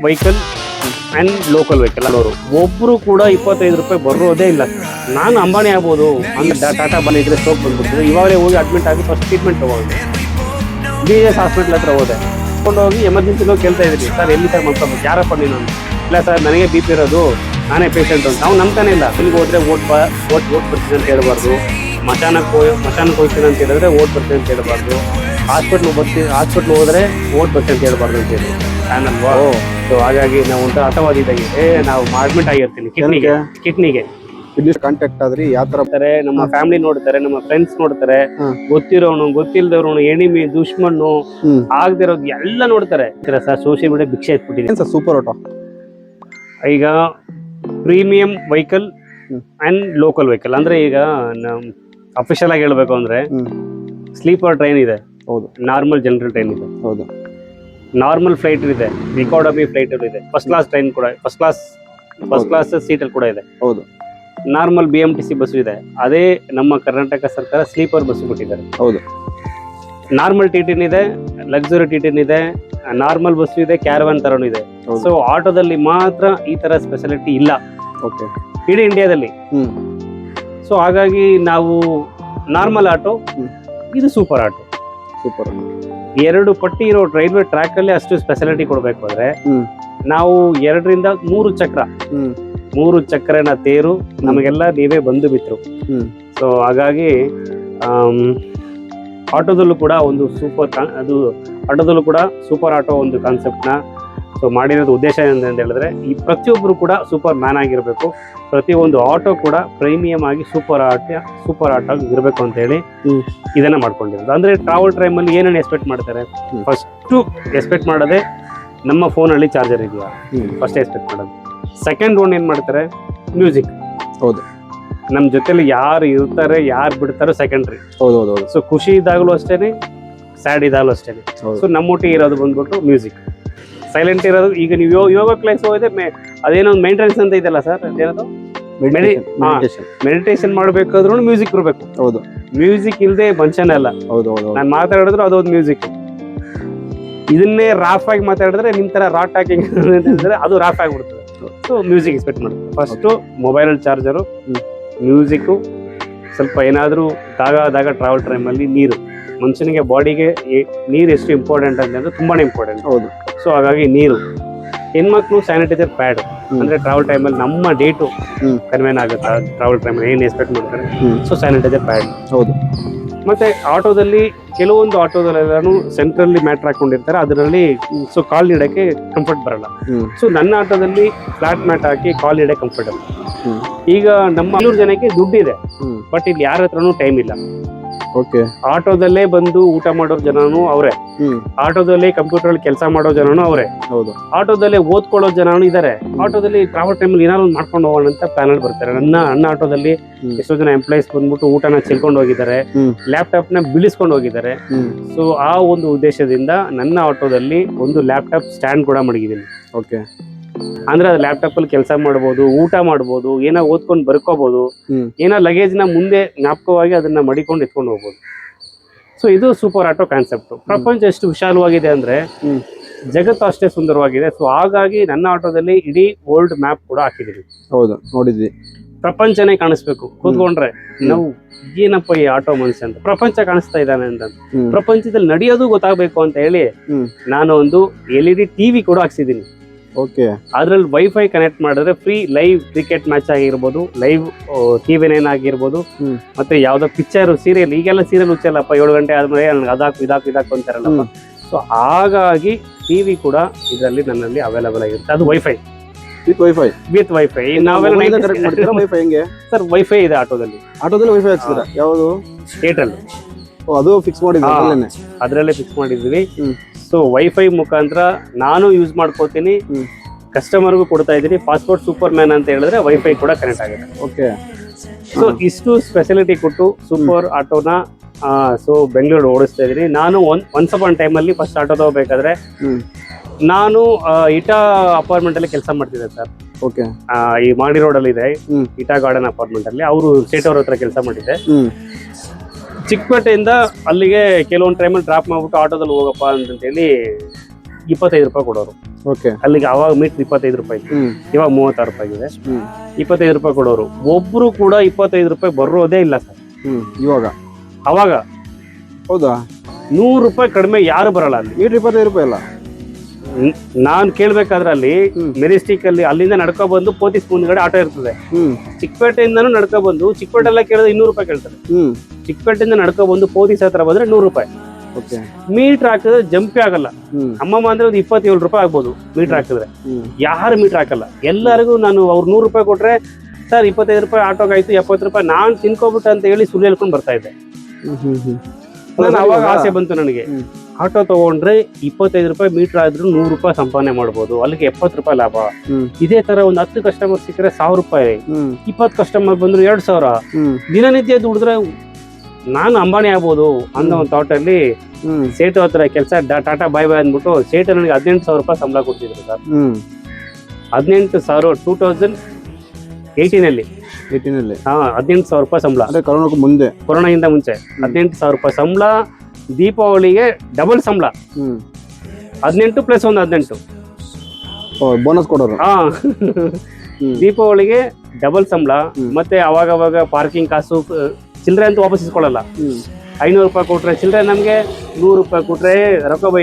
Vehicle and local vehicle ಅನ್ನೋರು ಒಬ್ಬರು ಕೂಡ 25 ರೂಪಾಯಿ ಬರೋದೇ ಇಲ್ಲ. ನಾನು ಅಂಬಾನಿ ಆಗ್ಬೋದು ಅಂದ್ರೆ ಟಾಟಾ ಬಂದಿದ್ರೆ ಸ್ಟ್ರೋಕ್ ಬಂದ್ಬಿಡ್ತದೆ. ಇವಾಗಲೇ ಹೋಗಿ ಅಡ್ಮಿಟ್ ಆಗಿ ಫಸ್ಟ್ ಟ್ರೀಟ್ಮೆಂಟ್ ತೊಗೊಂಡು BS ಹಾಸ್ಪಿಟ್ಲ್ ಹತ್ರ ಹೋದೆ. ಹೋಗಿ ಎಮರ್ಜೆನ್ಸಿಗೆ ಹೋಗಿ ಕೇಳ್ತಾ ಇದ್ದೀನಿ, ಸರ್ ಎಲ್ಲಿ ಸರ್ ಮಾಡ್ಕೊಬೇಕು, ಯಾರಪ್ಪ ನೀನು? ಇಲ್ಲ ಸರ್ ನನಗೆ BP ಇರೋದು, ನಾನೇ ಪೇಷಂಟ್ ಅಂತ. ನಾವು ನಂಬ್ತಾನೆ ಇಲ್ಲ. ಇಲ್ಲಿಗೆ ಹೋದರೆ ಓಟ್ ಬರ್ತೀನಿ ಅಂತ ಹೇಳ್ಬಾರ್ದು, ಮಶಾನಕ್ಕೆ ಹೋಗ್ತೀನಿ ಅಂತ ಹೇಳಿದ್ರೆ ಓಟ್ ಬರ್ತೀನಿ ಅಂತ ಹೇಳ್ಬಾರ್ದು, ಹಾಸ್ಪಿಟ್ಲ್ ಹೋದರೆ ಓಟ್ ಬರ್ತೀನಿ ಅಂತ ಹೇಳ್ಬಾರ್ದು ಅಂತ ಹೇಳಿ ನಾನಲ್ವಾ. ಸೊ ಹಾಗಾಗಿ ನಾವು ಒಂಥರ ಹಠವಾದಿ ಇದ್ದಾಗೆ ನಾವು ಅಡ್ಮಿಟ್ ಆಗಿರ್ತೀನಿ ಕಿಡ್ನಿಗೆ ಕಾಂಟ್ಯಾಕ್ಟ್ ಆದ್ರಿ ಯಾವ ತರ ನಮ್ಮ ಫ್ಯಾಮಿಲಿ ನೋಡ್ತಾರೆ, ನಮ್ಮ ಫ್ರೆಂಡ್ಸ್ ನೋಡ್ತಾರೆ, ಗೊತ್ತಿರೋನು ಗೊತ್ತಿಲ್ದವ್ರು, ಎಣಿಮಿ ದುಶ್ಮನ್ನು ಆಗದಿರೋದು ಎಲ್ಲ ನೋಡ್ತಾರೆ ಸರ್. ಸೋಷಿಯಲ್ ಮೀಡಿಯಾ ಭಿಕ್ಷೆ ಎತ್ಬಿಟ್ಟಿದೆ ಸರ್. ಸೂಪರ್ ಆಟೋ ಈಗ premium vehicle and local vehicle ಅಂದ್ರೆ ಈಗ ಅಫಿಷಿಯಲ್ ಆಗಿ ಹೇಳ್ಬೇಕು ಅಂದ್ರೆ ಸ್ಲೀಪರ್ ಟ್ರೈನ್ ಇದೆ, ಹೌದು. ನಾರ್ಮಲ್ ಜನರಲ್ ಟ್ರೈನ್ ಇದೆ, ಹೌದು. ನಾರ್ಮಲ್ ಫ್ಲೈಟ್ ಇದೆ, ಎಕಾನಮಿ ಫ್ಲೈಟ್ ಇದೆ, ಫಸ್ಟ್ ಕ್ಲಾಸ್ ಟ್ರೈನ್ ಕೂಡ, ಫಸ್ಟ್ ಕ್ಲಾಸ್ ಸೀಟ್ ಅಲ್ಲಿ ಕೂಡ ಇದೆ, ಹೌದು. ನಾರ್ಮಲ್ BMTC ಬಸ್ ಇದೆ. ಅದೇ ನಮ್ಮ ಕರ್ನಾಟಕ ಸರ್ಕಾರ ಸ್ಲೀಪರ್ ಬಸ್ ಕೊಟ್ಟಿದ್ದಾರೆ, ಹೌದು. ನಾರ್ಮಲ್ TTN ಇದೆ, ಲಕ್ಸುರಿ TTN ಇದೆ, ನಾರ್ಮಲ್ ಬಸ್ ಇದೆ, ಕ್ಯಾರವಾನ್ ತರನು ಇದೆ. ಸೊ ಆಟೋದಲ್ಲಿ ಮಾತ್ರ ಈ ತರ ಸ್ಪೆಷಾಲಿಟಿ ಇಲ್ಲ ಇಡೀ ಇಂಡಿಯಾದಲ್ಲಿ. ಸೊ ಹಾಗಾಗಿ ನಾವು ನಾರ್ಮಲ್ ಆಟೋ, ಇದು ಸೂಪರ್ ಆಟೋ. ಸೂಪರ್. ಎರಡು ಪಟ್ಟಿ ಇರೋ ರೈಲ್ವೆ ಟ್ರ್ಯಾಕ್ ಅಲ್ಲಿ ಅಷ್ಟು ಸ್ಪೆಷಾಲಿಟಿ ಕೊಡ್ಬೇಕು ಅಂದ್ರೆ ನಾವು 2 ರಿಂದ 3 ಚಕ್ರನ ತೇರು ನಮಗೆಲ್ಲ ನೀವೇ ಬಂದು ಬಿಟ್ರು. ಸೊ ಹಾಗಾಗಿ ಆಟೋದಲ್ಲೂ ಕೂಡ ಒಂದು ಆಟೋದಲ್ಲೂ ಕೂಡ ಸೂಪರ್ ಆಟೋ ಒಂದು ಕಾನ್ಸೆಪ್ಟ್ನ ಸೊ ಮಾಡಿರೋದು ಉದ್ದೇಶ ಅಂತ ಹೇಳಿದ್ರೆ ಈ ಪ್ರತಿಯೊಬ್ಬರು ಕೂಡ ಸೂಪರ್ ಮ್ಯಾನ್ ಆಗಿರಬೇಕು. ಪ್ರತಿಯೊಂದು ಆಟೋ ಕೂಡ ಪ್ರೀಮಿಯಂ ಆಗಿ ಸೂಪರ್ ಆಟೋ ಇರಬೇಕು ಅಂತ ಹೇಳಿ ಇದನ್ನ ಮಾಡ್ಕೊಂಡಿರೋದು. ಅಂದ್ರೆ ಟ್ರಾವೆಲ್ ಟೈಮಲ್ಲಿ ಏನೇನು ಎಕ್ಸ್ಪೆಕ್ಟ್ ಮಾಡ್ತಾರೆ, ಫಸ್ಟು ಎಕ್ಸ್ಪೆಕ್ಟ್ ಮಾಡೋದೇ ನಮ್ಮ ಫೋನಲ್ಲಿ ಚಾರ್ಜರ್ ಇದೆಯಾ, ಫಸ್ಟ್ ಎಕ್ಸ್ಪೆಕ್ಟ್ ಮಾಡೋದು. ಸೆಕೆಂಡ್ ಒನ್ ಏನ್ ಮಾಡ್ತಾರೆ, ಮ್ಯೂಸಿಕ್. ಹೌದು. ನಮ್ಮ ಜೊತೆಲಿ ಯಾರು ಇರ್ತಾರೆ ಯಾರು ಬಿಡ್ತಾರೋ ಸೆಕೆಂಡ್ರಿ. ಹೌದು. ಸೊ ಖುಷಿ ಇದ್ದಾಗಲೂ ಅಷ್ಟೇನೆ, ಸ್ಯಾಡ್ ಇದ್ದಾಗಲೂ ಅಷ್ಟೇನೆ. ಸೊ ನಮ್ಮೊಟ್ಟಿಗೆ ಇರೋದು ಬಂದ್ಬಿಟ್ಟು ಮ್ಯೂಸಿಕ್. ಸೈಲೆಂಟ್ ಇರೋದು, ಈಗ ನೀವು ಯೋಗ ಕ್ಲಾಸ್ ಹೋದ್ರೆ ಅದೇನೋ ಒಂದು ಮೇಂಟೆನೆನ್ಸ್ ಅಂತ ಇದೆಯಲ್ಲ ಸರ್, ಅದೇನದು ಮೆಡಿಟೇಷನ್ ಮಾಡ್ಬೇಕಾದ್ರೂ ಮ್ಯೂಸಿಕ್ ಇರಬೇಕು. ಹೌದು. ಮ್ಯೂಸಿಕ್ ಇಲ್ಲದೆ ಮನುಷ್ಯನೇ ಅಲ್ಲ. ನಾನು ಮಾತಾಡಿದ್ರು ಅದೊಂದು ಮ್ಯೂಸಿಕ್. ಇದನ್ನೇ ರಾಫ್ ಆಗಿ ಮಾತಾಡಿದ್ರೆ ನಿಮ್ ತರ ರಾಟ್ ಹಾಕಿಂಗ್ ಅದು ರಾಫ್ ಆಗಿಬಿಡ್ತದೆ. ಸೊ ಮ್ಯೂಸಿಕ್ ಎಕ್ಸ್ಪೆಕ್ಟ್ ಮಾಡ್ತಾರೆ. ಫಸ್ಟು ಮೊಬೈಲ್ ಚಾರ್ಜರು, ಮ್ಯೂಸಿಕ್ಕು, ಸ್ವಲ್ಪ ಏನಾದರೂ ದಾಗ ಟ್ರಾವೆಲ್ ಟೈಮಲ್ಲಿ ನೀರು. ಮನುಷ್ಯನಿಗೆ ಬಾಡಿಗೆ ನೀರು ಎಷ್ಟು ಇಂಪಾರ್ಟೆಂಟ್ ಅಂತಂದ್ರೆ ತುಂಬಾನೇ ಇಂಪಾರ್ಟೆಂಟ್. ಹೌದು. ಸೊ ಹಾಗಾಗಿ ನೀರು. ಹೆಣ್ಮಕ್ಳು ಸ್ಯಾನಿಟೈಸರ್ ಪ್ಯಾಡ್, ಅಂದ್ರೆ ಟ್ರಾವೆಲ್ ಟೈಮಲ್ಲಿ ನಮ್ಮ ಡೇಟು ಕನ್ವೇನ್ ಆಗುತ್ತೆ. ಟ್ರಾವೆಲ್ ಟೈಮಲ್ಲಿ ಏನು ಎಕ್ಸ್ಪೆಕ್ಟ್ ಮಾಡ್ತಾರೆ, ಸೊ ಸ್ಯಾನಿಟೈಸರ್ ಪ್ಯಾಡ್. ಹೌದು. ಮತ್ತೆ ಆಟೋದಲ್ಲಿ ಕೆಲವೊಂದು ಆಟೋದಲ್ಲೆಲ್ಲಾನು ಸೆಂಟ್ರಲ್ಲಿ ಮ್ಯಾಟ್ರ್ ಹಾಕೊಂಡಿರ್ತಾರೆ, ಅದರಲ್ಲಿ ಸೊ ಕಾಲ್ ಇಡಕ್ಕೆ ಕಂಫರ್ಟ್ ಬರಲ್ಲ. ಸೊ ನನ್ನ ಆಟೋದಲ್ಲಿ ಫ್ಲಾಟ್ ಮ್ಯಾಟ್ ಹಾಕಿ ಕಾಲ್ ಇಡಕ್ಕೆ ಕಂಫರ್ಟಬಲ್. ಈಗ ನಮ್ಮ 500 ಜನಕ್ಕೆ ದುಡ್ಡಿದೆ, ಬಟ್ ಇಲ್ಲಿ ಯಾರ ಹತ್ರನೂ ಟೈಮ್ ಇಲ್ಲ. ಆಟೋದಲ್ಲೇ ಬಂದು ಊಟ ಮಾಡೋ ಜನನು ಅವರೇ, ಆಟೋದಲ್ಲಿ ಕಂಪ್ಯೂಟರ್ ಕೆಲಸ ಮಾಡೋ ಜನನು ಅವರೇ, ಆಟೋದಲ್ಲೇ ಓದ್ಕೊಳ್ಳೋ ಜನನು ಇದಾರೆ. ಆಟೋದಲ್ಲಿ ಟ್ರಾವೆಲ್ ಟೈಮಲ್ಲಿ ಏನಾದ್ರು ಮಾಡ್ಕೊಂಡು ಹೋಗೋಣ ಅಂತ ಪ್ಲಾನ್ ಅಲ್ಲಿ ಬರ್ತಾರೆ. ನನ್ನ ಆಟೋದಲ್ಲಿ ಎಷ್ಟೋ ಜನ ಎಂಪ್ಲಾಯೀಸ್ ಬಂದ್ಬಿಟ್ಟು ಊಟನ ಚೆಲ್ಕೊಂಡು ಹೋಗಿದ್ದಾರೆ, ಲ್ಯಾಪ್ಟಾಪ್ ನ ಬೀಳಿಸ್ಕೊಂಡು ಹೋಗಿದ್ದಾರೆ. ಸೊ ಆ ಒಂದು ಉದ್ದೇಶದಿಂದ ನನ್ನ ಆಟೋದಲ್ಲಿ ಒಂದು ಲ್ಯಾಪ್ಟಾಪ್ ಸ್ಟ್ಯಾಂಡ್ ಕೂಡ ಮಡಗಿದ್ದೀನಿ. ಅಂದ್ರೆ ಅದು ಲ್ಯಾಪ್ಟಾಪ್ ಅಲ್ಲಿ ಕೆಲಸ ಮಾಡಬಹುದು, ಊಟ ಮಾಡಬಹುದು, ಏನೋ ಓದ್ಕೊಂಡು ಬರ್ಕೋಬಹುದು, ಏನೋ ಲಗೇಜ್ ನ ಮುಂದೆ ಜ್ಞಾಪಕವಾಗಿ ಅದನ್ನ ಮಡಿಕೊಂಡು ಎತ್ಕೊಂಡು ಹೋಗ್ಬೋದು. ಸೊ ಇದು ಸೂಪರ್ ಆಟೋ ಕಾನ್ಸೆಪ್ಟ್. ಪ್ರಪಂಚ ಎಷ್ಟು ವಿಶಾಲವಾಗಿದೆ ಅಂದ್ರೆ ಜಗತ್ತು ಅಷ್ಟೇ ಸುಂದರವಾಗಿದೆ. ಸೊ ಹಾಗಾಗಿ ನನ್ನ ಆಟೋದಲ್ಲಿ ಇಡೀ ವರ್ಲ್ಡ್ ಮ್ಯಾಪ್ ಕೂಡ ಹಾಕಿದೀವಿ. ಹೌದು, ನೋಡಿದ್ವಿ. ಪ್ರಪಂಚನೇ ಕಾಣಿಸ್ಬೇಕು ಕೂತ್ಕೊಂಡ್ರೆ ನಾವು, ಏನಪ್ಪ ಈ ಆಟೋ ಮನುಷ್ಯ ಅಂತ, ಪ್ರಪಂಚ ಕಾಣಿಸ್ತಾ ಇದ್ದಾನೆ ಅಂತ. ಪ್ರಪಂಚದಲ್ಲಿ ನಡೆಯೋದು ಗೊತ್ತಾಗಬೇಕು ಅಂತ ಹೇಳಿ ನಾನು ಒಂದು LED TV ಕೂಡ ಹಾಕ್ಸಿದೀನಿ. ಅದ್ರಲ್ಲಿ ವೈಫೈ ಕನೆಕ್ಟ್ ಮಾಡಿದ್ರೆ ಫ್ರೀ ಲೈವ್ ಕ್ರಿಕೆಟ್ ಮ್ಯಾಚ್ ಆಗಿರ್ಬೋದು, ಲೈವ್ TV9 ಆಗಿರ್ಬೋದು, ಮತ್ತೆ ಯಾವ್ದೋ ಪಿಕ್ಚರ್, ಸೀರಿಯಲ್. ಈಗೆಲ್ಲ ಸೀರಿಯಲ್ ಹುಚ್ಚಲ್ಲಪ್ಪ, 7 ಗಂಟೆ ಆದ್ಮೇಲೆ ಅದಾಕು ಇದಾಕು ಅಂತಾರಲ್ಲಪ್ಪ. ಸೊ ಹಾಗಾಗಿ TV ಕೂಡ ಇದರಲ್ಲಿ ನನ್ನಲ್ಲಿ ಅವೈಲೇಬಲ್ ಆಗಿರುತ್ತೆ. ಅದು wifi with wifi. Sir wifi ಇದೆ ಆಟೋದಲ್ಲಿ ವೈಫೈ ಹಾಕ್ಸಿದ್ರ? ಯಾವುದು? ಏರ್ಟೆಲ್. ಅದು ಫಿಕ್ಸ್ ಮಾಡಿದ್ವಿ, ಅದ್ರಲ್ಲೇ ಫಿಕ್ಸ್ ಮಾಡಿದ್ವಿ. ಸೊ ವೈಫೈ ಮುಖಾಂತರ ನಾನು ಯೂಸ್ ಮಾಡ್ಕೋತೀನಿ, ಕಸ್ಟಮರ್ಗೂ ಕೊಡ್ತಾ ಇದ್ದೀನಿ. ಪಾಸ್ಪೋರ್ಟ್ ಸೂಪರ್ ಮ್ಯಾನ್ ಅಂತ ಹೇಳಿದ್ರೆ ವೈಫೈ ಕೂಡ ಕನೆಕ್ಟ್ ಆಗುತ್ತೆ. ಸೊ ಇಷ್ಟು ಸ್ಪೆಷಾಲಿಟಿ ಕೊಟ್ಟು ಸೂಪರ್ ಆಟೋನ ಸೊ ಬೆಂಗಳೂರು ಓಡಿಸ್ತಾ ಇದ್ದೀನಿ. ನಾನು ಒನ್ಸ್ ಅಪಾನ್ ಟೈಮಲ್ಲಿ ಫಸ್ಟ್ ಆಟೋ ತಗೋಬೇಕಾದ್ರೆ ನಾನು ಇಟಾ ಅಪಾರ್ಟ್ಮೆಂಟ್ ಅಲ್ಲಿ ಕೆಲಸ ಮಾಡ್ತಿದ್ದೆ ಸರ್. ಈ ಮಾಡಿ ರೋಡ್ ಅಲ್ಲಿ ಇದೆ ಇಟಾ ಗಾರ್ಡನ್ ಅಪಾರ್ಟ್ಮೆಂಟ್ ಅಲ್ಲಿ. ಅವರು ಸ್ಟೇಟ್ ಅವ್ರ ಹತ್ರ ಕೆಲಸ ಮಾಡಿದ್ದೆ. ಚಿಕ್ಕಪೇಟೆಯಿಂದ ಅಲ್ಲಿಗೆ ಕೆಲವೊಂದು ಟೈಮಲ್ಲಿ ಡ್ರಾಪ್ ಮಾಡ್ಬಿಟ್ಟು ಆಟೋದಲ್ಲಿ ಹೋಗಪ್ಪ ಅಂತೇಳಿ 25 ರೂಪಾಯಿ ಕೊಡೋರು. ಓಕೆ. ಅಲ್ಲಿಗೆ ಅವಾಗ ಮೀಟರ್ 25 ರೂಪಾಯಿ ಇತ್ತು. ಇವಾಗ 36 ರೂಪಾಯಿ ಆಗಿದೆ. 25 ರೂಪಾಯಿ ಕೊಡೋರು ಒಬ್ರು ಕೂಡ 25 ರೂಪಾಯಿ ಬರೋದೇ ಇಲ್ಲ ಸರ್. ಇವಾಗ ಅವಾಗ ಹೌದಾ 100 ರೂಪಾಯಿ ಕಡಿಮೆ ಯಾರು ಬರಲ್ಲ ಅಲ್ಲಿ. ಮೀಟರ್ 25 ರೂಪಾಯಿ ಅಲ್ಲ. ನಾನ್ ಕೇಳ್ಬೇಕಾದ್ರೆ ಅಲ್ಲಿ ಮೆರಿಸ್ಟಿಕ್ ಅಲ್ಲಿ ಅಲ್ಲಿಂದ ನಡ್ಕೊ ಬಂದು ಪೋತಿಸ್ ಮುಂದ್ಗಡೆ ಆಟೋ ಇರ್ತದೆ. ಚಿಕ್ಕಪೇಟೆಯಿಂದನೂ ನಡ್ಕೊ ಬಂದು ಚಿಕ್ಕಪೇಟೆ ಎಲ್ಲ ಕೇಳಿದ್ರೆ 200 ರೂಪಾಯಿ ಕೇಳ್ತಾರೆ. ಚಿಕ್ಕಪೇಟೆಯಿಂದ ನಡ್ಕೊ ಬಂದು ಪೋತಿಸ್ ಹತ್ರ ಬಂದ್ರೆ 100 ರೂಪಾಯಿ. ಮೀಟರ್ ಹಾಕಿದ್ರೆ ಜಂಪೇ ಆಗಲ್ಲ. ಅಮ್ಮಮ್ಮ ಅಂದ್ರೆ ಒಂದು 27 ರೂಪಾಯಿ ಆಗ್ಬೋದು ಮೀಟರ್ ಹಾಕಿದ್ರೆ. ಯಾರು ಮೀಟರ್ ಹಾಕಲ್ಲ. ಎಲ್ಲರಿಗೂ ನಾನು ಅವ್ರು 100 ರೂಪಾಯಿ ಕೊಟ್ರೆ ಸರ್ 25 ರೂಪಾಯಿ ಆಟೋಗೆ ಆಯ್ತು 70 ರೂಪಾಯಿ ನಾನ್ ತಿನ್ಕೋಬಿಟ್ಟು ಅಂತ ಹೇಳಿ ಸುಳ್ಳು ಹೇಳ್ಕೊಂಡು ಬರ್ತಾ ಇದ್ದೆ. ನಾನು ಅವಾಗ ಆಸೆ ಬಂತು ನನಗೆ, ಆಟೋ ತಗೊಂಡ್ರೆ 25 ರೂಪಾಯಿ ಮೀಟರ್ ಆದ್ರೂ 100 ರೂಪಾಯಿ ಸಂಪಾದನೆ ಮಾಡ್ಬೋದು, ಅಲ್ಲಿಗೆ 70 ರೂಪಾಯಿ ಲಾಭ. ಇದೇ ತರ ಒಂದು 10 ಕಸ್ಟಮರ್ ಸಿಕ್ಕರೆ 1000 ರೂಪಾಯಿ, 20 ಕಸ್ಟಮರ್ ಬಂದ್ರು 2000. ದಿನನಿತ್ಯ ದುಡಿದ್ರೆ ನಾನು ಅಂಬಾನಿ ಆಗ್ಬೋದು ಅನ್ನೋ ಒಂದು ಥಾಟ್ ಅಲ್ಲಿ ಸೇಟು ಹತ್ರ ಕೆಲಸ ಟಾಟಾ ಬಾಯ್ ಬಾಯ್ ಅಂದ್ಬಿಟ್ಟು ಸೇಟು ನನಗೆ 18,000 ರೂಪಾಯಿ ಸಂಬಳ ಕೊಡ್ತಿದ್ರು ಸರ್. 18,000 2018 18,000 ರೂಪಾಯಿ ಸಂಬಳ. ಕೊರೋನಾಗಿಂತ ಮುಂಚೆ 18,000 ರೂಪಾಯಿ ಸಂಬಳ. ದೀಪಾವಳಿಗೆ ಡಬಲ್ ಸಂಬಳ, 18 ಪ್ಲಸ್ 18 ಬೋನಸ್ ಕೊಡೋರು. ದೀಪಾವಳಿಗೆ ಡಬಲ್ ಸಂಬಳ. ಮತ್ತೆ ಅವಾಗ ಪಾರ್ಕಿಂಗ್ ಕಾಸು ಚಿಲ್ಲರೆ ಅಂತ ವಾಪಸ್ ಇಸ್ಕೊಳ್ಳಲ್ಲ. 500 ರೂಪಾಯಿ ಕೊಟ್ರೆ ಚಿಲ್ಲರೆ ನಮ್ಗೆ, 100 ರೂಪಾಯಿ ಕೊಟ್ರೆ ರೊಕ್ಕಬೈ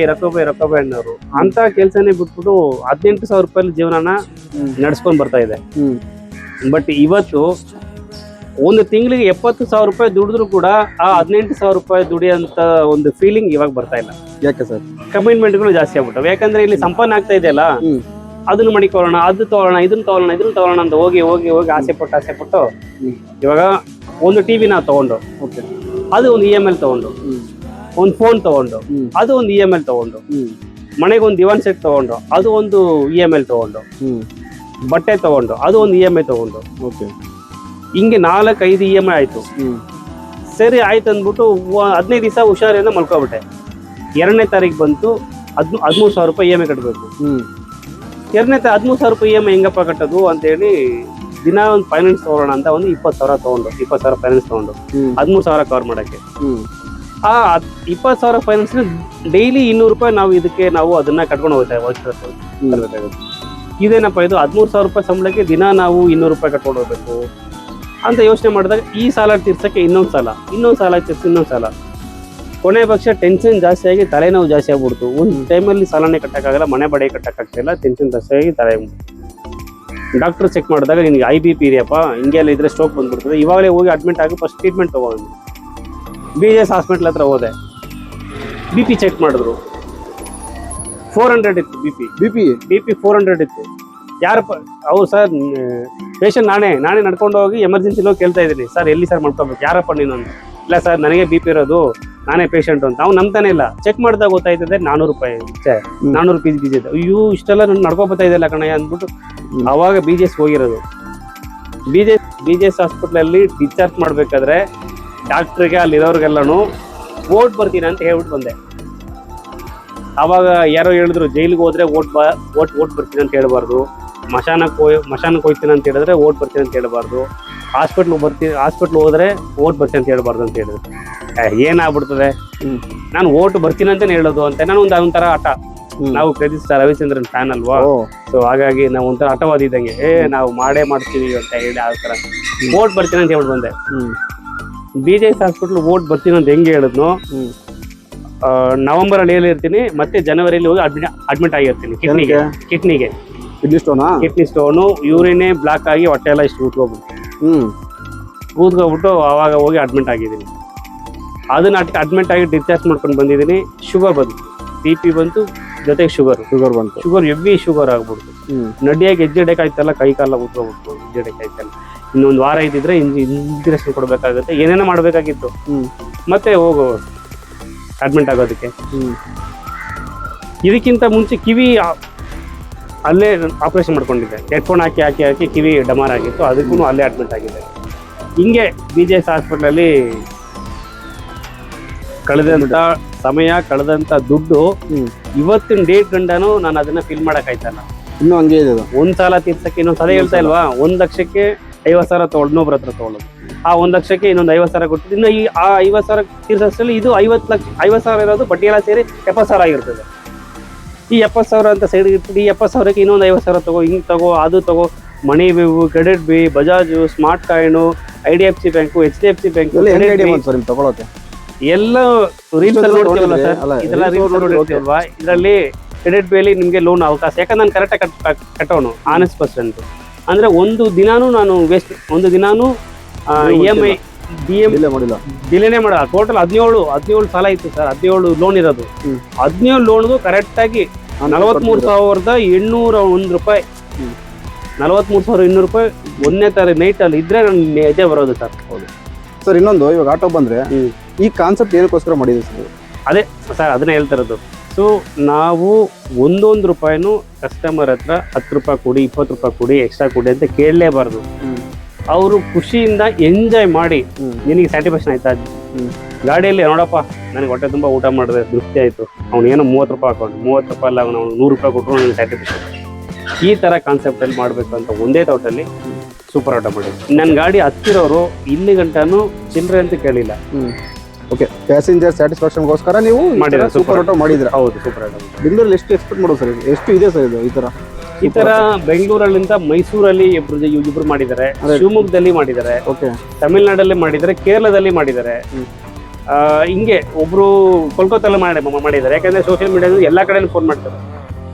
ಅನ್ನೋರು. ಅಂತ ಕೆಲ್ಸನೇ ಬಿಟ್ಬಿಟ್ಟು 18,000 ರೂಪಾಯಿ ಜೀವನನ ನಡ್ಸ್ಕೊಂಡ್ ಬರ್ತಾ ಇದೆ. ಬಟ್ ಇವತ್ತು ಒಂದು ತಿಂಗಳಿಗೆ 70,000 ರೂಪಾಯಿ ದುಡಿದ್ರು ಕೂಡ ಆ 18,000 ರೂಪಾಯಿ ದುಡಿಯೋಂತ ಒಂದು ಫೀಲಿಂಗ್ ಇವಾಗ ಬರ್ತಾ ಇಲ್ಲ. ಯಾಕೆ ಸರ್? ಕಮಿಟ್ಮೆಂಟ್ಗಳು ಜಾಸ್ತಿ ಆಗ್ಬಿಟ್ಟವು. ಯಾಕಂದ್ರೆ ಇಲ್ಲಿ ಸಂಪಾದನೆ ಆಗ್ತಾ ಇದೆಯಲ್ಲ, ಅದನ್ನ ಮಡಿಕೊಳ್ಳೋಣ, ಅದು ತಗೊಳ್ಳೋಣ, ಇದನ್ನ ತಗೊಳ್ಳೋಣ ಅಂತ ಹೋಗಿ ಆಸೆ ಪಟ್ಟು ಇವಾಗ ಒಂದು ಟಿವಿ ನಾವು ತಗೊಂಡು, ಅದು ಒಂದು EMI ತಗೊಂಡು, ಒಂದು ಫೋನ್ ತಗೊಂಡು, ಅದು ಒಂದು EMI ತಗೊಂಡು, ಮನೆಗೆ ಒಂದು ದಿವಾನ್ ಸೆಟ್ ತಗೊಂಡು, ಅದು ಒಂದು EMI ತಗೊಂಡು, ಬಟ್ಟೆ ತಗೊಂಡು, ಅದು ಒಂದು EMI ತಗೊಂಡು, ಹಿಂಗೆ 4-5 EMI ಆಯ್ತು. ಸರಿ ಆಯ್ತು ಅಂದ್ಬಿಟ್ಟು 15 ದಿವಸ ಹುಷಾರಿಂದ ಮಲ್ಕೊಬಿಟ್ಟೆ. 2ನೇ ತಾರೀಕು ಬಂತು, 13,000 ರೂಪಾಯಿ EMI ಕಟ್ಟಬೇಕು. 13,000 ರೂಪಾಯಿ EMI ಹೆಂಗಪ್ಪ ಕಟ್ಟೋದು ಅಂತೇಳಿ ದಿನ ಒಂದು ಫೈನಾನ್ಸ್ ತಗೊಳ್ಳೋಣ ಅಂತ ಒಂದು 20,000 ತಗೊಂಡು, 20,000 ಫೈನಾನ್ಸ್ ತಗೊಂಡು 13,000 ಕವರ್ ಮಾಡಕ್ಕೆ. ಆ 20,000 ಫೈನಾನ್ಸ್ ಡೈಲಿ 200 ರೂಪಾಯಿ ನಾವು ಅದನ್ನ ಕಟ್ಕೊಂಡು ಹೋಗ್ಬೇಕಾಗುತ್ತೆ. ಇದೇನಪ್ಪ ಇದು 13,000 ರೂಪಾಯಿ ಸಂಬಳಕ್ಕೆ ದಿನ ನಾವು 200 ರೂಪಾಯಿ ಕಟ್ಕೊಂಡು ಹೋಗ್ಬೇಕು ಅಂತ ಯೋಚನೆ ಮಾಡಿದಾಗ ಈ ಸಾಲ ತೀರ್ಸಕ್ಕೆ ಇನ್ನೊಂದು ಸಾಲ ಇನ್ನೊಂದು ಸಾಲ, ಕೊನೆ ಪಕ್ಷ ಟೆನ್ಷನ್ ಜಾಸ್ತಿ ಆಗಿ ತಲೆನೋವು ಜಾಸ್ತಿ ಆಗ್ಬಿಡ್ತು. ಒಂದು ಟೈಮಲ್ಲಿ ಸಾಲನೇ ಕಟ್ಟಕ್ಕಾಗಲ್ಲ, ಮನೆ ಬಡಿ ಕಟ್ಟಕ್ಕಾಗ್ತಿಲ್ಲ, ಟೆನ್ಷನ್ ಜಾಸ್ತಿ ಆಗಿ ತಲೆ. ಡಾಕ್ಟರ್ ಚೆಕ್ ಮಾಡಿದಾಗ ನಿನಗೆ IBP ಇದೆಯಪ್ಪ, ಹಿಂಗೆಲ್ಲ ಇದ್ರೆ ಸ್ಟ್ರೋಕ್ ಬಂದ್ಬಿಡ್ತದೆ, ಇವಾಗಲೇ ಹೋಗಿ ಅಡ್ಮಿಟ್ ಆಗಿ ಫಸ್ಟ್ ಟ್ರೀಟ್ಮೆಂಟ್ ತಗೊಂಡು BJS ಹಾಸ್ಪಿಟ್ಲ್ ಹತ್ರ ಹೋದೆ. BP ಚೆಕ್ ಮಾಡಿದ್ರು, 400 ಇತ್ತು. BP 400 ಇತ್ತು. ಯಾರಪ್ಪ ಅವ್ರು? ಸರ್ ಪೇಷಂಟ್ ನಾನೇ ನಡ್ಕೊಂಡು ಹೋಗಿ ಎಮರ್ಜೆನ್ಸಿಲಿ ಹೋಗಿ ಕೇಳ್ತಾ ಇದ್ದೀನಿ, ಸರ್ ಎಲ್ಲಿ ಸರ್ ಮಾಡ್ಕೋಬೇಕು, ಯಾರಪ್ಪ ನೀನು? ಇಲ್ಲ ಸರ್ ನನಗೆ BP ಇರೋದು, ನಾನೇ ಪೇಷಂಟ್ ಅಂತ. ಅವ್ನು ನಂಬ್ತಾನೆ ಇಲ್ಲ. ಚೆಕ್ ಮಾಡಿದಾಗ ಗೊತ್ತಾಯ್ತದೆ 400 ರೂಪಾಯಿ 400 ಪೀಸ್ ಬಿದ್ದಿದೆ. ಅಯ್ಯೋ ಇಷ್ಟೆಲ್ಲ ನಾನು ನಡ್ಕೊಬತ್ತಾ ಇದೆಯಲ್ಲ ಕಣಯ್ಯ ಅಂದ್ಬಿಟ್ಟು ಅವಾಗ BJS ಹೋಗಿರೋದು. BJS ಹಾಸ್ಪಿಟ್ಲಲ್ಲಿ ಡಿಸ್ಚಾರ್ಜ್ ಮಾಡ್ಬೇಕಾದ್ರೆ ಡಾಕ್ಟ್ರಿಗೆ ಅಲ್ಲಿರೋರಿಗೆಲ್ಲನೂ ಓಟ್ ಬರ್ತೀನಿ ಅಂತ ಹೇಳ್ಬಿಟ್ಟು ಬಂದೆ. ಅವಾಗ ಯಾರೋ ಹೇಳಿದ್ರು ಜೈಲಿಗೆ ಹೋದ್ರೆ ಓಟ್ ಬರ್ತೀನಿ ಅಂತ ಹೇಳ್ಬಾರ್ದು, ಮಶಾನಕ್ಕೆ ಹೋಗ್ತೀನಿ ಅಂತ ಹೇಳಿದ್ರೆ ಓಟ್ ಬರ್ತೀನಿ ಅಂತ ಹೇಳ್ಬಾರ್ದು, ಹಾಸ್ಪಿಟ್ಲ್ ಹೋದ್ರೆ ಓಟ್ ಬರ್ತೀನಿ ಅಂತ ಹೇಳ್ಬಾರ್ದು ಅಂತ ಹೇಳಿದ್ರು. ಏನಾಗ್ಬಿಡ್ತದೆ, ನಾನು ಓಟ್ ಬರ್ತೀನಿ ಅಂತಾನೆ ಹೇಳೋದು ಅಂತ. ನಾನು ಒಂಥರ ಆಟ. ನಾವು ಕ್ರೆಡಿಟ್ ಸ್ಟಾರ್ ರವಿಚಂದ್ರನ್ ಫ್ಯಾನ್ ಅಲ್ವಾ, ಸೊ ಹಾಗಾಗಿ ನಾವು ಒಂಥರ ಆಟವಾದಿ ಇದ್ದಂಗೆ ನಾವು ಮಾಡ್ತೀವಿ ಅಂತ ಹೇಳಿ ಆ ತರ ಓಟ್ ಬರ್ತೀನಿ ಅಂತ ಹೇಳ್ಬಿಟ್ಟು ಬಂದೆ. BJS ಹಾಸ್ಪಿಟ್ಲ್ ಓಟ್ ಬರ್ತೀನಿ ಅಂತ ಹೆಂಗೆ ಹೇಳಿದ್ನು, ನವೆಂಬರ್ ಅಲ್ಲಿ ಹೇಳಿರ್ತೀನಿ, ಮತ್ತೆ ಜನವರಿಯಲ್ಲಿ ಹೋಗಿ ಅಡ್ಮಿಟ್ ಆಗಿರ್ತೀನಿ. ಕಿಡ್ನಿಗೆ ಕಿಡ್ನಿ ಸ್ಟೋನು, ಯೂರಿನೇ ಬ್ಲಾಕ್ ಆಗಿ ಹೊಟ್ಟೆ ಎಲ್ಲ ಇಷ್ಟು ಊದ್ಕೊಬಿಟ್ಟು ಅವಾಗ ಹೋಗಿ ಅಡ್ಮಿಟ್ ಆಗಿದ್ದೀನಿ. ಅದನ್ನ ಅಡ್ಮಿಟ್ ಆಗಿ ಡಿಸ್ಚಾರ್ಜ್ ಮಾಡ್ಕೊಂಡು ಬಂದಿದ್ದೀನಿ. ಶುಗರ್ ಬಂತು, BP ಬಂತು, ಜೊತೆಗೆ ಶುಗರ್ ಹೆವಿ ಶುಗರ್ ಆಗ್ಬಿಡ್ತು. ನಡಿಯಾಗಿ ಹೆಜ್ಜೆ ಇಡಕ್ಕಾಯ್ತಲ್ಲ, ಕೈ ಕಾಲ ಊದ್ಕೊಬಿಡ್ತು, ಹೆಜ್ಜೆ ಇಡಕ್ಕಾಯ್ತಲ್ಲ. ಇನ್ನೊಂದು ವಾರ ಇದ್ದಿದ್ರೆ ಇಂಜೆಕ್ಷನ್ ಕೊಡ್ಬೇಕಾಗುತ್ತೆ, ಏನೇನೋ ಮಾಡ್ಬೇಕಾಗಿತ್ತು. ಮತ್ತೆ ಹೋಗೋ ಅಡ್ಮಿಟ್ ಆಗೋದಕ್ಕೆ. ಇದಕ್ಕಿಂತ ಮುಂಚೆ ಕಿವಿ ಅಲ್ಲೇ ಆಪರೇಷನ್ ಮಾಡ್ಕೊಂಡಿದ್ದೆ. ಹೆಡ್ಫೋನ್ ಹಾಕಿ ಕಿವಿ ಡಮಾರ್ ಆಗಿತ್ತು, ಅದಕ್ಕೂ ಅಲ್ಲೇ ಅಡ್ಮಿಟ್ ಆಗಿದೆ. ಹಿಂಗೆ BJS ಹಾಸ್ಪಿಟ್ಲಲ್ಲಿ ಕಳೆದಂತ ಸಮಯ, ಕಳೆದಂತ ದುಡ್ಡು ಇವತ್ತಿನ ಡೇಟ್ ಗಂಡನು ನಾನು ಅದನ್ನ ಫಿಲ್ ಮಾಡಕ್ ಆಯ್ತಲ್ಲ. ಇನ್ನೂ ಹಂಗೆ ಇದೆ. ಒಂದ್ ಸಾಲ ತೀರ್ಸಕ್ಕೆ ಇನ್ನೊಂದ್ ಸಲ ಹೇಳ್ತಾ ಇಲ್ವಾ, 1 ಲಕ್ಷಕ್ಕೆ 50,000 ತಗೊಳ್ಳೋದು, ಇನ್ನೊಬ್ರ ಹತ್ರ ತಗೊಳ್ಳೋದು. ಆ 1 ಲಕ್ಷಕ್ಕೆ ಇನ್ನೊಂದು 50,000 ಕೊಟ್ಟು ಇನ್ನು ಆ 50,000 ತೀರ್ಸಲ್ಲಿ ಇದು 50,000 ಇರೋದು, ಬಡ್ಡಿ ಎಲ್ಲ ಸೇರಿ 70,000 ಆಗಿರ್ತದೆ. ಈ 70,000 ಅಂತ ಸೈಡ್ ಇಟ್ಬಿಟ್ಟು ಈ 70,000ಕ್ಕೆ ಇನ್ನೊಂದು 50,000 ತಗೋ, ಹಿಂಗೆ ತಗೋ, ಅದು ತಗೋ, money view, KreditBee, Bajaj, smart coin, IDFC bank, HDFC bank, ಎಲ್ಲ ಹೆಂಗ್ ಐಡಿಯಾ ಬಂತು ಸರ್ ನಿಮ್ಗೆ ತಗೊಳಕ್ಕೆ? ಎಲ್ಲ ರೀಲ್ಸ್ ಅಲ್ಲಿ ನೋಡ್ತೀವಲ್ಲ ಸರ್, ಅಲ್ಲ, ಇದೆಲ್ಲ reels ರೀಲ್ಸ್ ನೋಡಿದ್ರೆ ನೋಡ್ತೀವಲ್ವಾ, ಇದರಲ್ಲಿ ಕ್ರೆಡಿಟ್ ಬೇಲಿ ನಿಮಗೆ ಲೋನ್ ಅವಕಾಶ. ಯಾಕಂದ್ರೆ ನಾನು ಕರೆಕ್ಟಾಗಿ ಕಟ್ಟೋನು, ಆನೆಸ್ಟ್ ಪರ್ಸೆಂಟ್. ಅಂದ್ರೆ ಒಂದು ದಿನಾನು ನಾನು ವೇಸ್ಟ್, ಒಂದು ದಿನಾನು EMI ಡಿಲೇ ಮಾಡಿಲ್ಲ. ಡಿಲೇನೇ ಮಾಡಲ್ಲ. ಟೋಟಲ್ 17 ಸಾಲ ಇತ್ತು ಸರ್, 17 ಲೋನ್ ಇರೋದು. 17 ಲೋನ್ದು ಕರೆಕ್ಟಾಗಿ 43,801 ರೂಪಾಯಿ, 43,200 ರೂಪಾಯಿ ಒಂದನೇ ತಾರೀಕು ನೈಟ್ ಅಲ್ಲಿ ಇದ್ರೆ ನನ್ನ ಎದೆ ಬರೋದು ಸರ್. ಹೌದು ಸರ್. ಇನ್ನೊಂದು, ಇವಾಗ ಆಟೋ ಬಂದ್ರೆ ಈ ಕಾನ್ಸೆಪ್ಟ್ ಏನಕ್ಕೋಸ್ಕರ ಮಾಡಿದೆ ಸರ್? ಅದೇ ಸರ್, ಅದನ್ನೇ ಹೇಳ್ತಾ ಇರೋದು. ಸೊ ನಾವು ಒಂದೊಂದು ರೂಪಾಯಿನೂ ಕಸ್ಟಮರ್ ಹತ್ರ 10 ರೂಪಾಯಿ ಕೊಡಿ, 20 ರೂಪಾಯಿ ಕೊಡಿ, ಎಕ್ಸ್ಟ್ರಾ ಕೊಡಿ ಅಂತ ಕೇಳಲೇಬಾರ್ದು. ಅವರು ಖುಷಿಯಿಂದ ಎಂಜಾಯ್ ಮಾಡಿ, ನಿನಗೆ ಸ್ಯಾಟಿಸ್ಫ್ಯಾಕ್ಷನ್ ಆಯ್ತಾ, ಗಾಡಿಯಲ್ಲಿ ನೋಡಪ್ಪ ನನಗೆ ಹೊಟ್ಟೆ ತುಂಬ ಊಟ ಮಾಡಿದ್ರೆ ತೃಪ್ತಿ ಆಯಿತು, ಅವ್ನು ಏನೋ 30 ರೂಪಾಯಿ ಹಾಕೊಂಡು, 30 ರೂಪಾಯಿ ಅಲ್ಲ ಅವ್ನು 100 ರೂಪಾಯಿ ಕೊಟ್ಟರು ನನಗೆ ಸ್ಯಾಟಿಸ್ಫ್ಯಾಕ್ಷನ್. ಈ ಥರ ಕಾನ್ಸೆಪ್ಟಲ್ಲಿ ಮಾಡಬೇಕು ಅಂತ ಒಂದೇ ತೋಟಲ್ಲಿ ಸೂಪರ್ ಆಟೋ ಮಾಡಿದ್ರು. ನನ್ನ ಗಾಡಿ ಹತ್ತಿರೋರು ಇಲ್ಲಿ ಗಂಟನೂ ಚಿಲ್ಲರೆ ಅಂತ ಕೇಳಿಲ್ಲ. ಓಕೆ, ಪ್ಯಾಸೆಂಜರ್ ಸ್ಯಾಟಿಸ್ಫ್ಯಾಕ್ಷನ್ಗೋಸ್ಕರ ನೀವು ಮಾಡಿದ್ರೆ ಸೂಪರ್ ಆಟೋ ಮಾಡಿದ್ರೆ. ಹೌದು, ಸೂಪರ್ ಆಟೋ. ಬೆಂಗಳೂರಲ್ಲಿ ಎಷ್ಟು ಎಕ್ಸ್ಪೆಕ್ಟ್ ಮಾಡೋದು ಸರ್? ಎಷ್ಟು ಇದೆ ಸರ್ ಇದು ಈ ಥರ? ಬೆಂಗಳೂರಲ್ಲಿಂದ ಮೈಸೂರಲ್ಲಿ ಇಬ್ರು ಮಾಡಿದ್ದಾರೆ, ಶಿವಮೊಗ್ಗದಲ್ಲಿ ಮಾಡಿದ್ದಾರೆ, ಓಕೆ, ತಮಿಳ್ನಾಡಲ್ಲಿ ಮಾಡಿದ್ದಾರೆ, ಕೇರಳದಲ್ಲಿ ಮಾಡಿದ್ದಾರೆ. ಹಿಂಗೆ ಒಬ್ರು ಕೋಲ್ಕತ್ತಲ್ಲಿ ಮಾಡಿದ್ದಾರೆ. ಯಾಕಂದ್ರೆ ಸೋಷಿಯಲ್ ಮೀಡಿಯಾದಲ್ಲಿ ಎಲ್ಲ ಕಡೆನೂ ಫೋನ್ ಮಾಡ್ತಾರೆ.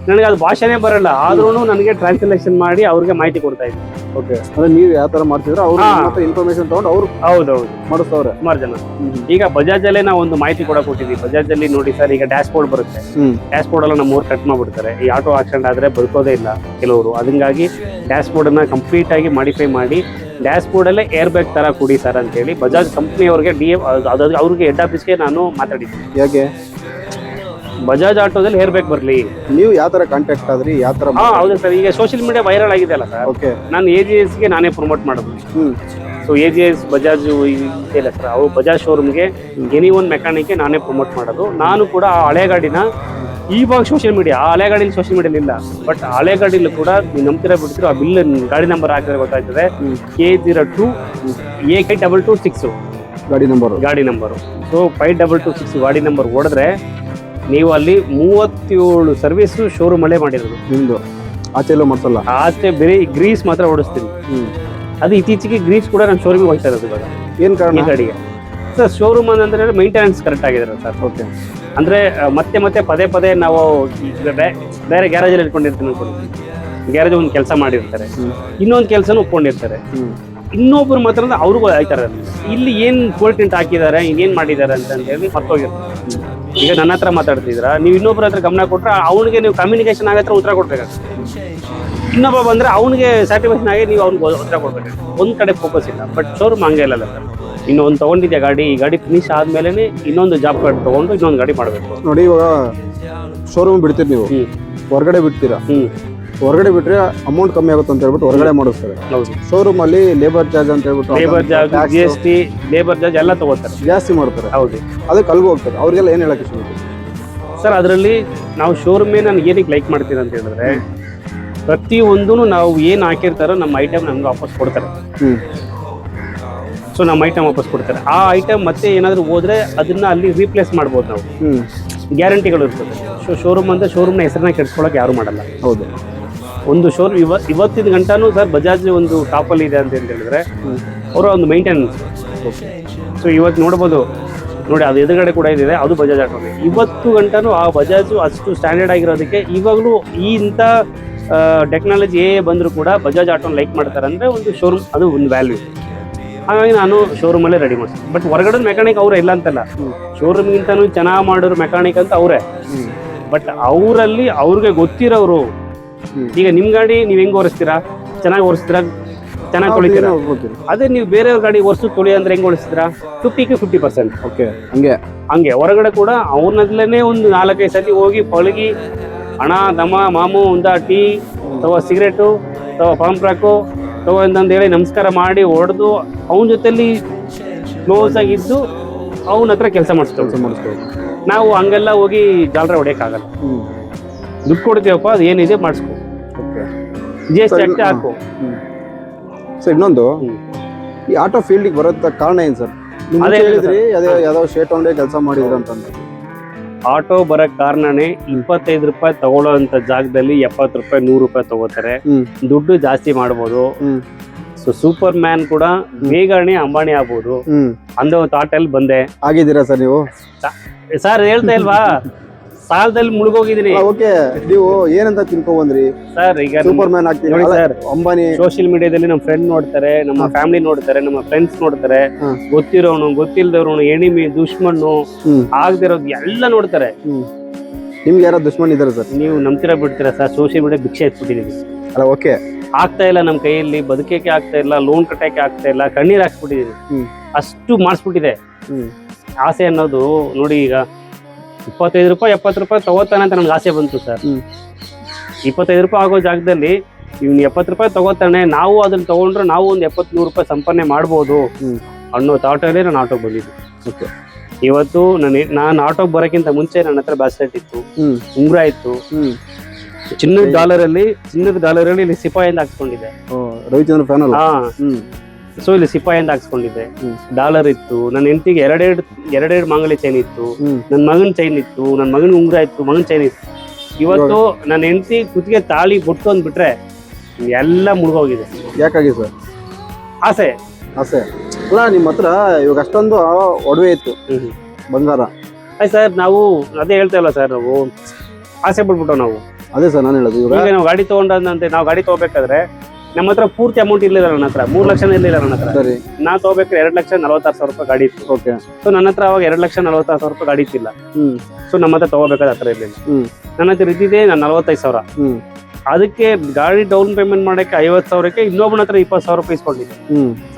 ನನಗೆ ಅದು ಭಾಷೆನೇ ಬರಲ್ಲ, ಆದ್ರೂ ನನಗೆ ಟ್ರಾನ್ಸ್ಲೇಷನ್ ಮಾಡಿ ಅವ್ರಿಗೆ ಮಾಹಿತಿ ಕೊಡ್ತಾ ಇದ್ದೀನಿ. ಓಕೆ, ಅಂದ್ರೆ ನೀವು ಯಾವ ತರ ಮಾಡ್ತಿದ್ರೆ ಅವ್ರು ಇನ್ಫಾರ್ಮೇಶನ್ ತಗೊಂಡು ಅವ್ರು ಹೌದೌದು ಮಾಡಿಸ್ತವ್ರೆ ಸುಮಾರು ಜನ. ಈಗ ಬಜಾಜ್ ಅಲ್ಲೇ ನಾವು ಒಂದು ಮಾಹಿತಿ ಕೂಡ ಕೊಟ್ಟಿದ್ದೀವಿ. ಬಜಾಜ್ ಅಲ್ಲಿ ನೋಡಿ ಸರ್, ಈಗ ಡ್ಯಾಶ್ ಬೋರ್ಡ್ ಬರುತ್ತೆ, ಡ್ಯಾಶ್ ಬೋರ್ಡ್ ಎಲ್ಲ ನಮ್ಮ ಊರು ಕಟ್ ಮಾಡ್ಬಿಡ್ತಾರೆ. ಈ ಆಟೋ ಆಕ್ಸಿಡೆಂಟ್ ಆದ್ರೆ ಬದುಕೋದೇ ಇಲ್ಲ ಕೆಲವರು. ಅದಕ್ಕಾಗಿ ಡ್ಯಾಶ್ ಬೋರ್ಡ್ ಅನ್ನ ಕಂಪ್ಲೀಟ್ ಆಗಿ ಮಾಡಿಫೈ ಮಾಡಿ ಡ್ಯಾಶ್ ಬೋರ್ಡ್ ಅಲ್ಲೇ ಏರ್ ಬ್ಯಾಗ್ ತರ ಕೊಡಿ ಸರ್ ಅಂತ ಹೇಳಿ ಬಜಾಜ್ ಕಂಪ್ನಿ ಅವ್ರಿಗೆ ಅವ್ರಿಗೆ ಹೆಡ್ ಆಫೀಸ್ಗೆ ನಾನು ಮಾತಾಡಿದ್ದೀನಿ. ಯಾಕೆ ಬಜಾಜ್ ಆಟೋದಲ್ಲಿ ಏರ್ ಬ್ಯಾಗ್ ಬರಲಿ. ನೀವು ಯಾವ ತರ ಕಾಂಟ್ಯಾಕ್ಟ್ ಆದ್ರಿ, ಯಾವ ತರ? ಹೌದು ಸರ್, ಈಗ ಸೋಷಿಯಲ್ ಮೀಡಿಯಾ ವೈರಲ್ ಆಗಿದೆ ಅಲ್ಲ ಸರ್, ಓಕೆ, ನಾನು AGSಗೆ ನಾನೇ ಪ್ರಮೋಟ್ ಮಾಡೋದು. ಸೊ AGS ಬಜಾಜ್ ಇದೆಯಲ್ಲ ಸರ್, ಅವು ಬಜಾಜ್ ಶೋರೂಮ್ಗೆ ಎನಿ ಒನ್ ಮೆಕ್ಯಾನಿಕ್ಗೆ ನಾನೇ ಪ್ರಮೋಟ್ ಮಾಡೋದು. ನಾನು ಕೂಡ ಆ ಹಳೆ ಗಾಡಿನ ಇವಾಗ ಸೋಷಿಯಲ್ ಮೀಡಿಯಾ, ಆ ಹಳೆ ಗಾಡಿಲಿ ಸೋಷಿಯಲ್ ಮೀಡಿಯಲ್ಲಿ ಇಲ್ಲ, ಬಟ್ ಹಳೆ ಗಾಡಿಲೂ ಕೂಡ ನೀವು ನಂಬ್ತಿರ ಬಿಡ್ತಿರೋ ಆ ಬಿಲ್ ಗಾಡಿ ನಂಬರ್ ಹಾಕಿದ್ರೆ ಗೊತ್ತಾಗ್ತದೆ. K02 A5226 ಗಾಡಿ ನಂಬರು. ಸೊ 5226 ಗಾಡಿ ನಂಬರ್ ಹೊಡೆದ್ರೆ ನೀವು ಅಲ್ಲಿ 37 ಸರ್ವಿಸ್ ಶೋರೂಮ್ ಅಲ್ಲೇ ಮಾಡಿರೋದು. ನಿಮ್ದು ಆಚೆ ಎಲ್ಲೂ ಮಾಡ್ಸಲ್ಲ? ಆಚೆ ಬೇರೆ ಗ್ರೀಸ್ ಮಾತ್ರ ಓಡಿಸ್ತೀನಿ. ಅದು ಇತ್ತೀಚೆಗೆ ಗ್ರೀಸ್ ಕೂಡ ನಾನು ಶೋರೂಮಿಗೆ ಹೋಗ್ತಾ ಇರೋದು ಇವಾಗ. ಏನ್ ಕಾರಣ? ಈ ಗಾಡಿಗೆ ಸರ್ ಶೋರೂಮ್ ಅಂದ್ರೆ ಮೇಂಟೆನೆನ್ಸ್ ಕರೆಕ್ಟ್ ಆಗಿದ್ದಾರೆ ಸರ್. ಓಕೆ, ಅಂದ್ರೆ ಮತ್ತೆ ಪದೇ ನಾವು ಬೇರೆ ಗ್ಯಾರೇಜಲ್ಲಿ ಇಟ್ಕೊಂಡಿರ್ತೀನಿ ಅನ್ಕೊಂಡು, ಗ್ಯಾರೇಜ್ ಒಂದು ಕೆಲಸ ಮಾಡಿರ್ತಾರೆ, ಇನ್ನೊಂದು ಕೆಲಸನೂ ಒಪ್ಕೊಂಡಿರ್ತಾರೆ. ಇನ್ನೊಬ್ರು ಮಾತ್ರ ಅವ್ರಿಗೂ ಆಯ್ತಾರೆ ಇಲ್ಲಿ ಏನ್ ಫೋಲ್ಟೆಂಟ್ ಹಾಕಿದ್ದಾರೆ, ಏನ್ ಮಾಡಿದ್ದಾರೆ ಅಂತ ಹೇಳಿ ಮರ್ತೋಗಿರ್ತಾರೆ. ಈಗ ನನ್ನ ಹತ್ರ ಮಾತಾಡ್ತಿದ್ರ, ನೀವು ಇನ್ನೊಬ್ರ ಹತ್ರ ಗಮನ ಕೊಟ್ರೆ ಅವ್ನಿಗೆ ನೀವು ಕಮ್ಯುನಿಕೇಶನ್ ಆಗತ್ರ ಉತ್ತರ ಕೊಡ್ಬೇಕಾಗ್ತದೆ. ಇನ್ನೊಬ್ಬ ಬಂದ್ರೆ ಅವ್ನಿಗೆ ಸ್ಯಾಟಿಸ್ಫ್ಯಾಕ್ಷನ್ ಆಗಿ ನೀವು ಅವ್ನಿಗೆ ಉತ್ತರ ಕೊಡ್ಬೇಕು. ಒಂದ್ ಕಡೆ ಫೋಕಸ್ ಇಲ್ಲ. ಬಟ್ ಶೋರೂಮ್ ಹಂಗೆ ಇಲ್ಲ ಸರ್. ಇನ್ನೊಂದು ತಗೊಂಡಿದ್ಯಾ ಗಾಡಿ, ಈ ಗಾಡಿ ಫಿನಿಶ್ ಆದ್ಮೇಲೆ ಇನ್ನೊಂದು ಜಾಬ್ ಕಾರ್ಡ್ ತಗೊಂಡು ಇನ್ನೊಂದು ಗಾಡಿ ಮಾಡಬೇಕು. ನೋಡಿ, ಇವಾಗ ಶೋರೂಮ್ ಬಿಡ್ತೀರಿ ನೀವು, ಹೊರಗಡೆ ಬಿಡ್ತೀರಾ, ಹೊರಗಡೆ ಬಿಟ್ರೆ ಅಮೌಂಟ್ ಕಮ್ಮಿ ಆಗುತ್ತೆ ಅಂತ ಹೇಳ್ಬಿಟ್ಟು ಹೊರಗಡೆ ಮಾಡಿಸ್ತಾರೆ. ಶೋರೂಮ್ ಅಲ್ಲಿ ಲೇಬರ್ ಚಾರ್ಜ್ ಅಂತ ಹೇಳ್ಬಿಟ್ಟು, labour charge, GST, labour charge ಎಲ್ಲ ತಗೋತಾರೆ, ಜಾಸ್ತಿ ಮಾಡ್ತಾರೆ. ಹೌದು, ಅದಕ್ಕೆ ಅಲ್ಗೂ ಹೋಗ್ತಾರೆ. ಅವ್ರಿಗೆಲ್ಲ ಏನ್ ಹೇಳಕ್ಕೆ ಇಷ್ಟ ಸರ್? ಅದರಲ್ಲಿ ನಾವು ಶೋರೂಮೇ ನಾನು ಏನಕ್ಕೆ ಲೈಕ್ ಮಾಡ್ತೀನಿ ಅಂತ ಹೇಳಿದ್ರೆ, ಪ್ರತಿಯೊಂದೂ ನಾವು ಏನು ಹಾಕಿರ್ತಾರೋ ನಮ್ಮ ಐಟಮ್ ನಮ್ಗೆ ವಾಪಸ್ ಕೊಡ್ತಾರೆ. ಸೊ ನಮ್ಮ ಐಟಮ್ ವಾಪಸ್ ಕೊಡ್ತಾರೆ. ಆ ಐಟಮ್ ಮತ್ತೆ ಏನಾದರೂ ಹೋದ್ರೆ ಅದನ್ನ ಅಲ್ಲಿ ರೀಪ್ಲೇಸ್ ಮಾಡ್ಬೋದು ನಾವು. ಗ್ಯಾರಂಟಿಗಳು ಇರ್ತದೆ. ಸೊ ಶೋರೂಮ್ ಅಂದ್ರೆ ಶೋರೂಮ್ನ ಹೆಸರನ್ನ ಕೆಡ್ಸ್ಕೊಳಕ್ಕೆ ಯಾರು ಮಾಡಲ್ಲ. ಹೌದು, ಒಂದು ಶೋರೂಮ್ ಇವತ್ತಿನ ಗಂಟನೂ ಸರ್ ಬಜಾಜ್ ಒಂದು ಟಾಪಲ್ಲಿ ಇದೆ ಅಂತ ಹೇಳಿದ್ರೆ ಅವರ ಒಂದು ಮೇಂಟೆನೆನ್ಸ್. ಸೊ ಇವತ್ತು ನೋಡ್ಬೋದು ನೋಡಿ, ಅದು ಎದುರುಗಡೆ ಕೂಡ ಇದೆ, ಅದು ಬಜಾಜ್ ಆಟೋ. ಇವತ್ತು ಗಂಟನೂ ಆ ಬಜಾಜು ಅಷ್ಟು ಸ್ಟ್ಯಾಂಡರ್ಡ್ ಆಗಿರೋದಕ್ಕೆ ಇವಾಗಲೂ ಈ ಇಂಥ ಟೆಕ್ನಾಲಜಿ ಬಂದರೂ ಕೂಡ ಬಜಾಜ್ ಆಟೋನ ಲೈಕ್ ಮಾಡ್ತಾರೆ ಅಂದರೆ ಒಂದು ಶೋರೂಮ್, ಅದು ಒಂದು ವ್ಯಾಲ್ಯೂ. ಹಾಗಾಗಿ ನಾನು ಶೋರೂಮಲ್ಲೇ ರೆಡಿ ಮಾಡ್ತೀನಿ. ಬಟ್ ಹೊರಗಡೆ ಮೆಕ್ಯಾನಿಕ್ ಅವರೇ ಇಲ್ಲ ಅಂತಲ್ಲ, ಶೋರೂಮ್ಗಿಂತನೂ ಚೆನ್ನಾಗಿ ಮಾಡೋರು ಮೆಕ್ಯಾನಿಕ್ ಅಂತ ಅವರೇ. ಬಟ್ ಅವರಲ್ಲಿ ಅವ್ರಿಗೆ ಗೊತ್ತಿರೋರು. ಈಗ ನಿಮ್ಮ ಗಾಡಿ ನೀವು ಹೆಂಗೆ ಓಡಿಸ್ತೀರಾ, ಚೆನ್ನಾಗಿ ಓಡಿಸ್ತೀರಾ, ಚೆನ್ನಾಗಿ ತೊಳಿತೀರಾ. ಅದೇ ನೀವು ಬೇರೆಯವ್ರ ಗಾಡಿ ವರ್ಷ ತೊಳಿ ಅಂದ್ರೆ ಹೆಂಗೆ ಓಡಿಸ್ತೀರಾ? 50ಕ್ಕೆ 50%. ಓಕೆ, ಹಂಗೆ ಹೊರಗಡೆ ಕೂಡ ಅವ್ರನ್ನಲ್ಲೇ ಒಂದು 4-5 ಸತಿ ಹೋಗಿ ಪಳಗಿ, ಹಣ ದಮ ಮಾಮು ಒಂದ ಟೀ ಅಥವಾ ಸಿಗರೇಟು ಅಥವಾ ಪಾಂಪ್ರಾಕು ಅಥವಾ ಅಂತಂದು ಹೇಳಿ ನಮಸ್ಕಾರ ಮಾಡಿ ಹೊಡೆದು ಅವನ ಜೊತೆಲಿ ಕ್ಲೋಸ್ ಆಗಿದ್ದು ಅವನ ಹತ್ರ ಕೆಲಸ ಮಾಡಿಸ್ತೀವಿ. ನಾವು ಹಂಗೆಲ್ಲ ಹೋಗಿ ಜಾಲರ ಹೊಡೆಯೋಕ್ಕಾಗಲ್ಲ. ದುಡ್ಡು ಕೊಡ್ತೀವಪ್ಪ, ಅದು ಏನಿದೆ ಮಾಡಿಸ್ಕೊ, GST ಅಷ್ಟೇ ಹಾಕು. ಸರ್, ಇನ್ನೊಂದು, ಈ ಆಟೋ ಫೀಲ್ಡಿಗೆ ಬರೋದ ಕಾರಣ ಏನು ಸರ್? ಹೇಳಿದ್ರಿ ಯಾವ್ದೋ ಸ್ಟೇಟ್ ಒಂದೇ ಕೆಲಸ ಮಾಡಿದ್ರು ಅಂತಂದ್ರೆ ಆಟೋ ಬರಕ್ ಕಾರಣನೇ 25 ರೂಪಾಯಿ ತಗೊಳ್ಳೋಂತ ಜಾಗದಲ್ಲಿ 70 ರೂಪಾಯಿ 100 ರೂಪಾಯಿ ತಗೋತಾರೆ. ದುಡ್ಡು ಜಾಸ್ತಿ ಮಾಡ್ಬೋದು. ಸೊ ಸೂಪರ್ ಮ್ಯಾನ್ ಕೂಡ ಬೇಗನೆ ಅಂಬಾನಿ ಆಗ್ಬೋದು ಅನ್ನೋ ಥಾಟ್ ಅಲ್ಲಿ ಬಂದೆ. ಆಗಿದ್ದೀರಾ ಸರ್ ನೀವು? ಸರ್ ಹೇಳ್ತಾ ಇಲ್ವಾ, ಸಾಲದಲ್ಲಿ ಮುಳುಗೋಗಿದ್ದೀನಿ. ಓಕೆ, ನೀವು ಏನಂತ ತಿನ್ಕೊ ಬಂದ್ರಿ ಸರ್? ಈಗ ಸೂಪರ್ ಮ್ಯಾನ್ ಆಗ್ತೀನಿ ಸರ್, ಅಂಬಾನಿ. ಸೋಷಿಯಲ್ ಮೀಡಿಯಾದಲ್ಲಿ ನಮ್ಮ ಫ್ರೆಂಡ್ ನೋಡ್ತಾರೆ, ನಮ್ಮ ಫ್ಯಾಮಿಲಿ ನೋಡ್ತಾರೆ, ನಮ್ಮ ಫ್ರೆಂಡ್ಸ್ ನೋಡ್ತಾರೆ, ಗೊತ್ತಿರೋನು ಗೊತ್ತಿಲ್ದವ್ರು, ಎಣಿಮಿ ದುಶ್ಮನ್ನು ಆಗದಿರೋದು ಎಲ್ಲ ನೋಡ್ತಾರೆ. ನಿಮ್ಗೆ ಯಾರೋ ದುಶ್ಮನ್ ಇದಾರೆ ಸರ್? ನೀವು ನಂಬ್ತೀರಾ ಬಿಡ್ತೀರಾ ಸರ್? ಸೋಷಿಯಲ್ ಮೀಡಿಯಾ ಭಿಕ್ಷೆ ಎತ್ಬಿಟ್ಟಿದೀವಿ. ಅಲ್ಲ ಓಕೆ, ಆಗ್ತಾ ಇಲ್ಲ ನಮ್ಮ ಕೈಯಲ್ಲಿ, ಬದುಕಕ್ಕೆ ಆಗ್ತಾ ಇಲ್ಲ, ಲೋನ್ ಕಟ್ಟಕ್ಕೆ ಆಗ್ತಾ ಇಲ್ಲ, ಕಣ್ಣೀರ್ ಹಾಕ್ಸ್ಬಿಟ್ಟಿದೀನಿ. ಅಷ್ಟು ಮಾಡಿಸ್ಬಿಟ್ಟಿದೆ. ಆಸೆ ಅನ್ನೋದು ನೋಡಿ, ಈಗ 25 ರೂಪಾಯಿ 70 ರೂಪಾಯಿ ತಗೋತಾನೆ ಅಂತ ನಮ್ಗೆ ಆಸೆ ಬಂತು ಸರ್. 25 ರೂಪಾಯಿ ಆಗೋ ಜಾಗದಲ್ಲಿ ಇವ್ನು 70 ರೂಪಾಯಿ ತಗೋತಾನೆ, ನಾವು ಅದನ್ನ ತಗೊಂಡ್ರೆ ನಾವು ಒಂದು 70-100 ರೂಪಾಯಿ ಸಂಪಾದನೆ ಮಾಡ್ಬೋದು ಅನ್ನೋ ಥಾಟಲ್ಲೇ ನಾನು ಆಟೋಗೆ ಬಂದಿದ್ದು. ಇವತ್ತು ನಾನು ಆಟೋಗೆ ಬರೋಕ್ಕಿಂತ ಮುಂಚೆ ನನ್ನ ಹತ್ರ ಬ್ಯಾಸ್ಲೆಟ್ ಇತ್ತು, ಉಂಗ್ರ ಇತ್ತು, ಚಿನ್ನದ ಡಾಲರ್ ಅಲ್ಲಿ ಇಲ್ಲಿ ಸಿಪಾಯಿಂದ ಹಾಕ್ಸ್ಕೊಂಡಿದ್ದೆ. ರವಿಚಂದ್ರ ಫ್ಯಾನ್ ಅಲ್ಲ? ಸೊ ಇಲ್ಲಿ ಸಿಪಾಯಿಂದ ಹಾಕ್ಸ್ಕೊಂಡಿದ್ದೆ. ಡಾಲರ್ ಇತ್ತು, ನನ್ನ ಹೆಂಡತಿಗೆ ಎರಡೆರಡು ಮಾಂಗಲ್ಯ ಚೈನ್ ಇತ್ತು, ನನ್ನ ಮಗನ ಚೈನ್ ಇತ್ತು, ನನ್ನ ಮಗನ ಉಂಗ್ರ ಇತ್ತು, ಮಗನ ಚೈನ್ ಇತ್ತು. ಇವತ್ತು ನನ್ನ ಹೆಂಡತಿ ಕುತ್ತಿಗೆ ತಾಳಿ ಬೊಟ್ಟು ಅಂದ್ಬಿಟ್ರೆ ಎಲ್ಲ ಮುಳುಗೋಗಿದೆ. ಯಾಕಾಗಿ ಸರ್? ಆಸೆ ಅಲ್ಲ, ನಿಮ್ಮ ಹತ್ರ ಇವಾಗ ಅಷ್ಟೊಂದು ಒಡವೆ ಇತ್ತು, ಬಂಗಾರ. ಆಯ್ತು ಸರ್, ನಾವು ಅದೇ ಹೇಳ್ತಾ ಇಲ್ಲ ಸರ್, ನಾವು ಆಸೆ ಬಿಟ್ಬಿಟ್ಟು ನಾವು. ಅದೇ ಸರ್ ನಾನು ಹೇಳೋದು. ಈಗ ನಾವು ಗಾಡಿ ತಗೊಂಡಂತೆ, ನಾವು ಗಾಡಿ ತಗೋಬೇಕಾದ್ರೆ ನಮ್ಮ ಹತ್ರ ಪೂರ್ತಿ ಅಮೌಂಟ್ ಇರ್ಲಿಲ್ಲ, ನನ್ನ ಹತ್ರ 3 ಲಕ್ಷ ಇರ್ಲಿಲ್ಲ ನನ್ನ ಹತ್ರ. ನಾ ತಗೋಬೇಕಾದ್ರೆ 2,46,000 ರೂಪಾಯಿ ಗಾಡಿ ಇತ್ತು. ಓಕೆ. ಸೊ ನನ್ನ ಹತ್ರ ಅವಾಗ 2,46,000 ರೂಪಾಯಿ ಗಾಡಿ ಇತ್ತಿಲ್ಲ. ಸೊ ನಮ್ಮ ಹತ್ರ ತಗೋಬೇಕಾದ್ರೆ ಹತ್ರ ಇರ್ಲಿಲ್ಲ. ನನ್ನ ಹತ್ರ ಇದ್ದಿದೆ ನಾನು 45,000. ಅದಕ್ಕೆ ಗಾಡಿ ಡೌನ್ ಪೇಮೆಂಟ್ ಮಾಡಕ್ಕೆ 50,000ಕ್ಕೆ ಇನ್ನೊಬ್ಬನ ಹತ್ರ 20,000 ರೂಪಾಯಿ ಇಸ್ಕೊಂಡಿದ್ದೆ.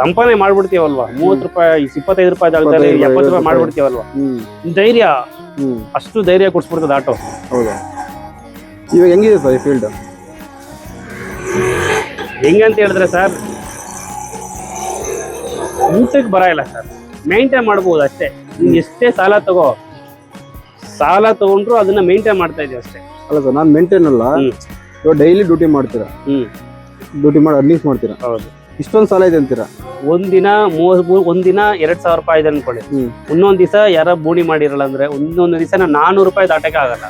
ಸಂಪಾದನೆ ಮಾಡ್ಬಿಡ್ತೀವಲ್ವಾ, 30 ರೂಪಾಯಿ 25 ರೂಪಾಯಿ ಜಾಗದಲ್ಲಿ 70 ರೂಪಾಯಿ ಮಾಡ್ಬಿಡ್ತೀವಲ್ವಾ. ಧೈರ್ಯ, ಅಷ್ಟು ಧೈರ್ಯ ಕೊಡ್ಸ್ಬಿಡ್ತದೆ ಆಟೋ. ಹೌದಾ? ಇವಾಗ ಹೆಂಗಿದೆ ಸರ್ ಈ ಫೀಲ್ಡ್? ಹೆಂಗಂತ ಹೇಳಿದ್ರೆ ಸರ್, ಊಟಕ್ಕೆ ಬರ ಇಲ್ಲ ಸರ್, ಮೇಂಟೈನ್ ಮಾಡ್ಬೋದು ಅಷ್ಟೇ. ನೀನ್ ಎಷ್ಟೇ ಸಾಲ ತಗೊಂಡ್ರು ಅದನ್ನ ಮೇಂಟೈನ್ ಮಾಡ್ತಾ ಇದೀವಿ ಅಷ್ಟೇ. ಅಲ್ಲ ಸರ್, ನಾನು ಮೇಂಟೈನ್ ಅಲ್ಲ, ಇವಾಗ ಡೈಲಿ ಡ್ಯೂಟಿ ಮಾಡ್ತೀರಾ, ಡ್ಯೂಟಿ ಮಾಡಿ ಅರ್ನಿಂಗ್ಸ್ ಮಾಡ್ತೀರಾ. ಹೌದು. ಇಷ್ಟೊಂದು ಸಾಲ ಇದೆ ಅಂತೀರಾ? ಒಂದಿನ 2,000 ರೂಪಾಯಿ ಇದೆ ಅನ್ಕೊಳ್ಳಿ. ಇನ್ನೊಂದ್ ದಿವಸ ಯಾರ ಬೋಣಿ ಮಾಡಿರಲ್ಲ ಅಂದ್ರೆ ಒಂದೊಂದು ದಿವಸ 400 ರೂಪಾಯಿ ದಾಟಕ್ಕೆ ಆಗಲ್ಲ.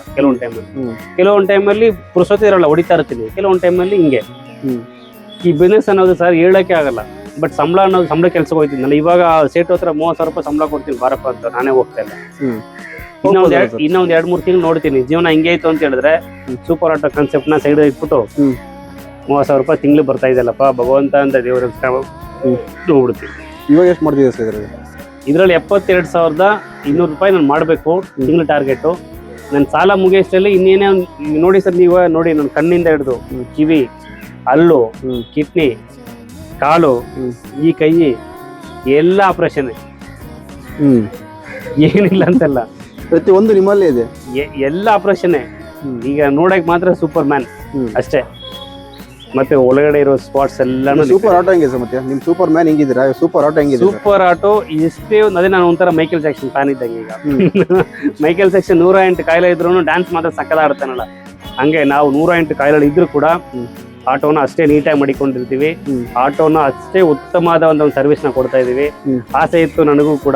ಕೆಲವೊಂದ್ ಟೈಮಲ್ಲಿ ಪುರುಸೊತ್ತಿ ಇರಲ್ಲ, ಹೊಡಿತಾ ಇರ್ತೀನಿ. ಕೆಲವೊಂದ್ ಟೈಮಲ್ಲಿ ಹಿಂಗೆ. ಈ ಬಿಸ್ನೆಸ್ ಅನ್ನೋದು ಸರ್ ಹೇಳಕ್ಕೆ ಆಗಲ್ಲ. ಬಟ್ ಸಂಬಳ ಕೆಲ್ಸಕ್ಕೆ ಹೋಗ್ತಿದ್ನಲ್ಲ, ಇವಾಗ ಸೇಟ್ ಹತ್ರ 30,000 ರೂಪಾಯಿ ಸಂಬಳ ಕೊಡ್ತೀನಿ ಬಾರಪ್ಪ ಅಂತ ನಾನೇ ಹೋಗ್ತಾ ಇಲ್ಲ. ಇನ್ನೊಂದ್ 2-3 ತಿಂಗಳು ನೋಡ್ತೀನಿ ಜೀವನ ಹಿಂಗೆ ಇತ್ತು ಅಂತ ಹೇಳಿದ್ರೆ ಸೂಪರ್ ಆಟೋ ಕಾನ್ಸೆಪ್ಟ್ ನ ಸೈಡ್ ಇಟ್ಬಿಟ್ಟು 30,000 ರೂಪಾಯಿ ತಿಂಗಳು ಬರ್ತಾ ಇದೆಯಲ್ಲಪ್ಪ ಭಗವಂತ ಅಂತ ದೇವರ ನೋಡ್ಬಿಡ್ತೀನಿ. ಇವಾಗ ಎಷ್ಟು ಮಾಡ್ತಿದ್ದೀರಾ ಸರ್ ಇದರಲ್ಲಿ? 72,200 ರೂಪಾಯಿ ನಾನು ಮಾಡಬೇಕು ತಿಂಗಳು ಟಾರ್ಗೆಟು. ನನ್ನ ಸಾಲ ಮುಗಿಯೋಷ್ಟರಲ್ಲಿ ಇನ್ನೇನೇ ನೋಡಿ ಸರ್, ನೀವು ನೋಡಿ ನನ್ನ ಕಣ್ಣಿಂದ ಹಿಡಿದು ಕಿವಿ, ಹಲ್ಲು, ಕಿಡ್ನಿ, ಕಾಲು, ಈ ಕೈ ಎಲ್ಲ ಆಪರೇಷನ್, ಏನಿಲ್ಲ ಅಂತಲ್ಲ, ಪ್ರತಿಯೊಂದು ನಿಮ್ಮಲ್ಲೇ ಇದೆ, ಎಲ್ಲ ಆಪರೇಷನ್. ಈಗ ನೋಡಕ್ ಮಾತ್ರ ಸೂಪರ್ ಮ್ಯಾನ್ ಅಷ್ಟೇ, ಮತ್ತೆ ಒಳಗಡೆ ಇರೋ ಸ್ಪಾಟ್ಸ್ ಎಲ್ಲಾನು. ಸೂಪರ್ ಆಟೋ ಹೆಂಗಿದೆ ಸರ್? ಮತ್ತೆ ನಿಮ್ ಸೂಪರ್ ಮ್ಯಾನ್ ಹೆಂಗಿದ್ದೀರಾ? ಸೂಪರ್ ಆಟೋ ಹೆಂಗಿದೆ? ಸೂಪರ್ ಆಟೋ ಎಷ್ಟೇ ಅದೇ ನಾನು ಒಂಥರ ಮೈಕೇಲ್ ಜಾಕ್ಸನ್ ಫ್ಯಾನ್ ಇದ್ದಂಗೆ. ಈಗ ಮೈಕೇಲ್ ಜಾಕ್ಸನ್ 108 ಕಾಯಿಲೆ ಇದ್ರು ಡ್ಯಾನ್ಸ್ ಮಾತ್ರ ಸಕ್ಕದಾಡ್ತಾನಲ್ಲ, ಹಂಗೆ ನಾವು 108 ಕಾಯಿಲೆ ಇದ್ರು ಕೂಡ ಆಟೋನ ಅಷ್ಟೇ ನೀಟಾಗಿ ಮಾಡಿಕೊಂಡಿರ್ತೀವಿ. ಆಟೋನ ಅಷ್ಟೇ ಉತ್ತಮವಾದ ಒಂದು ಸರ್ವಿಸ್ ನ ಕೊಡ್ತಾ ಇದೀವಿ. ಆಸೆ ಇತ್ತು ನನಗೂ ಕೂಡ,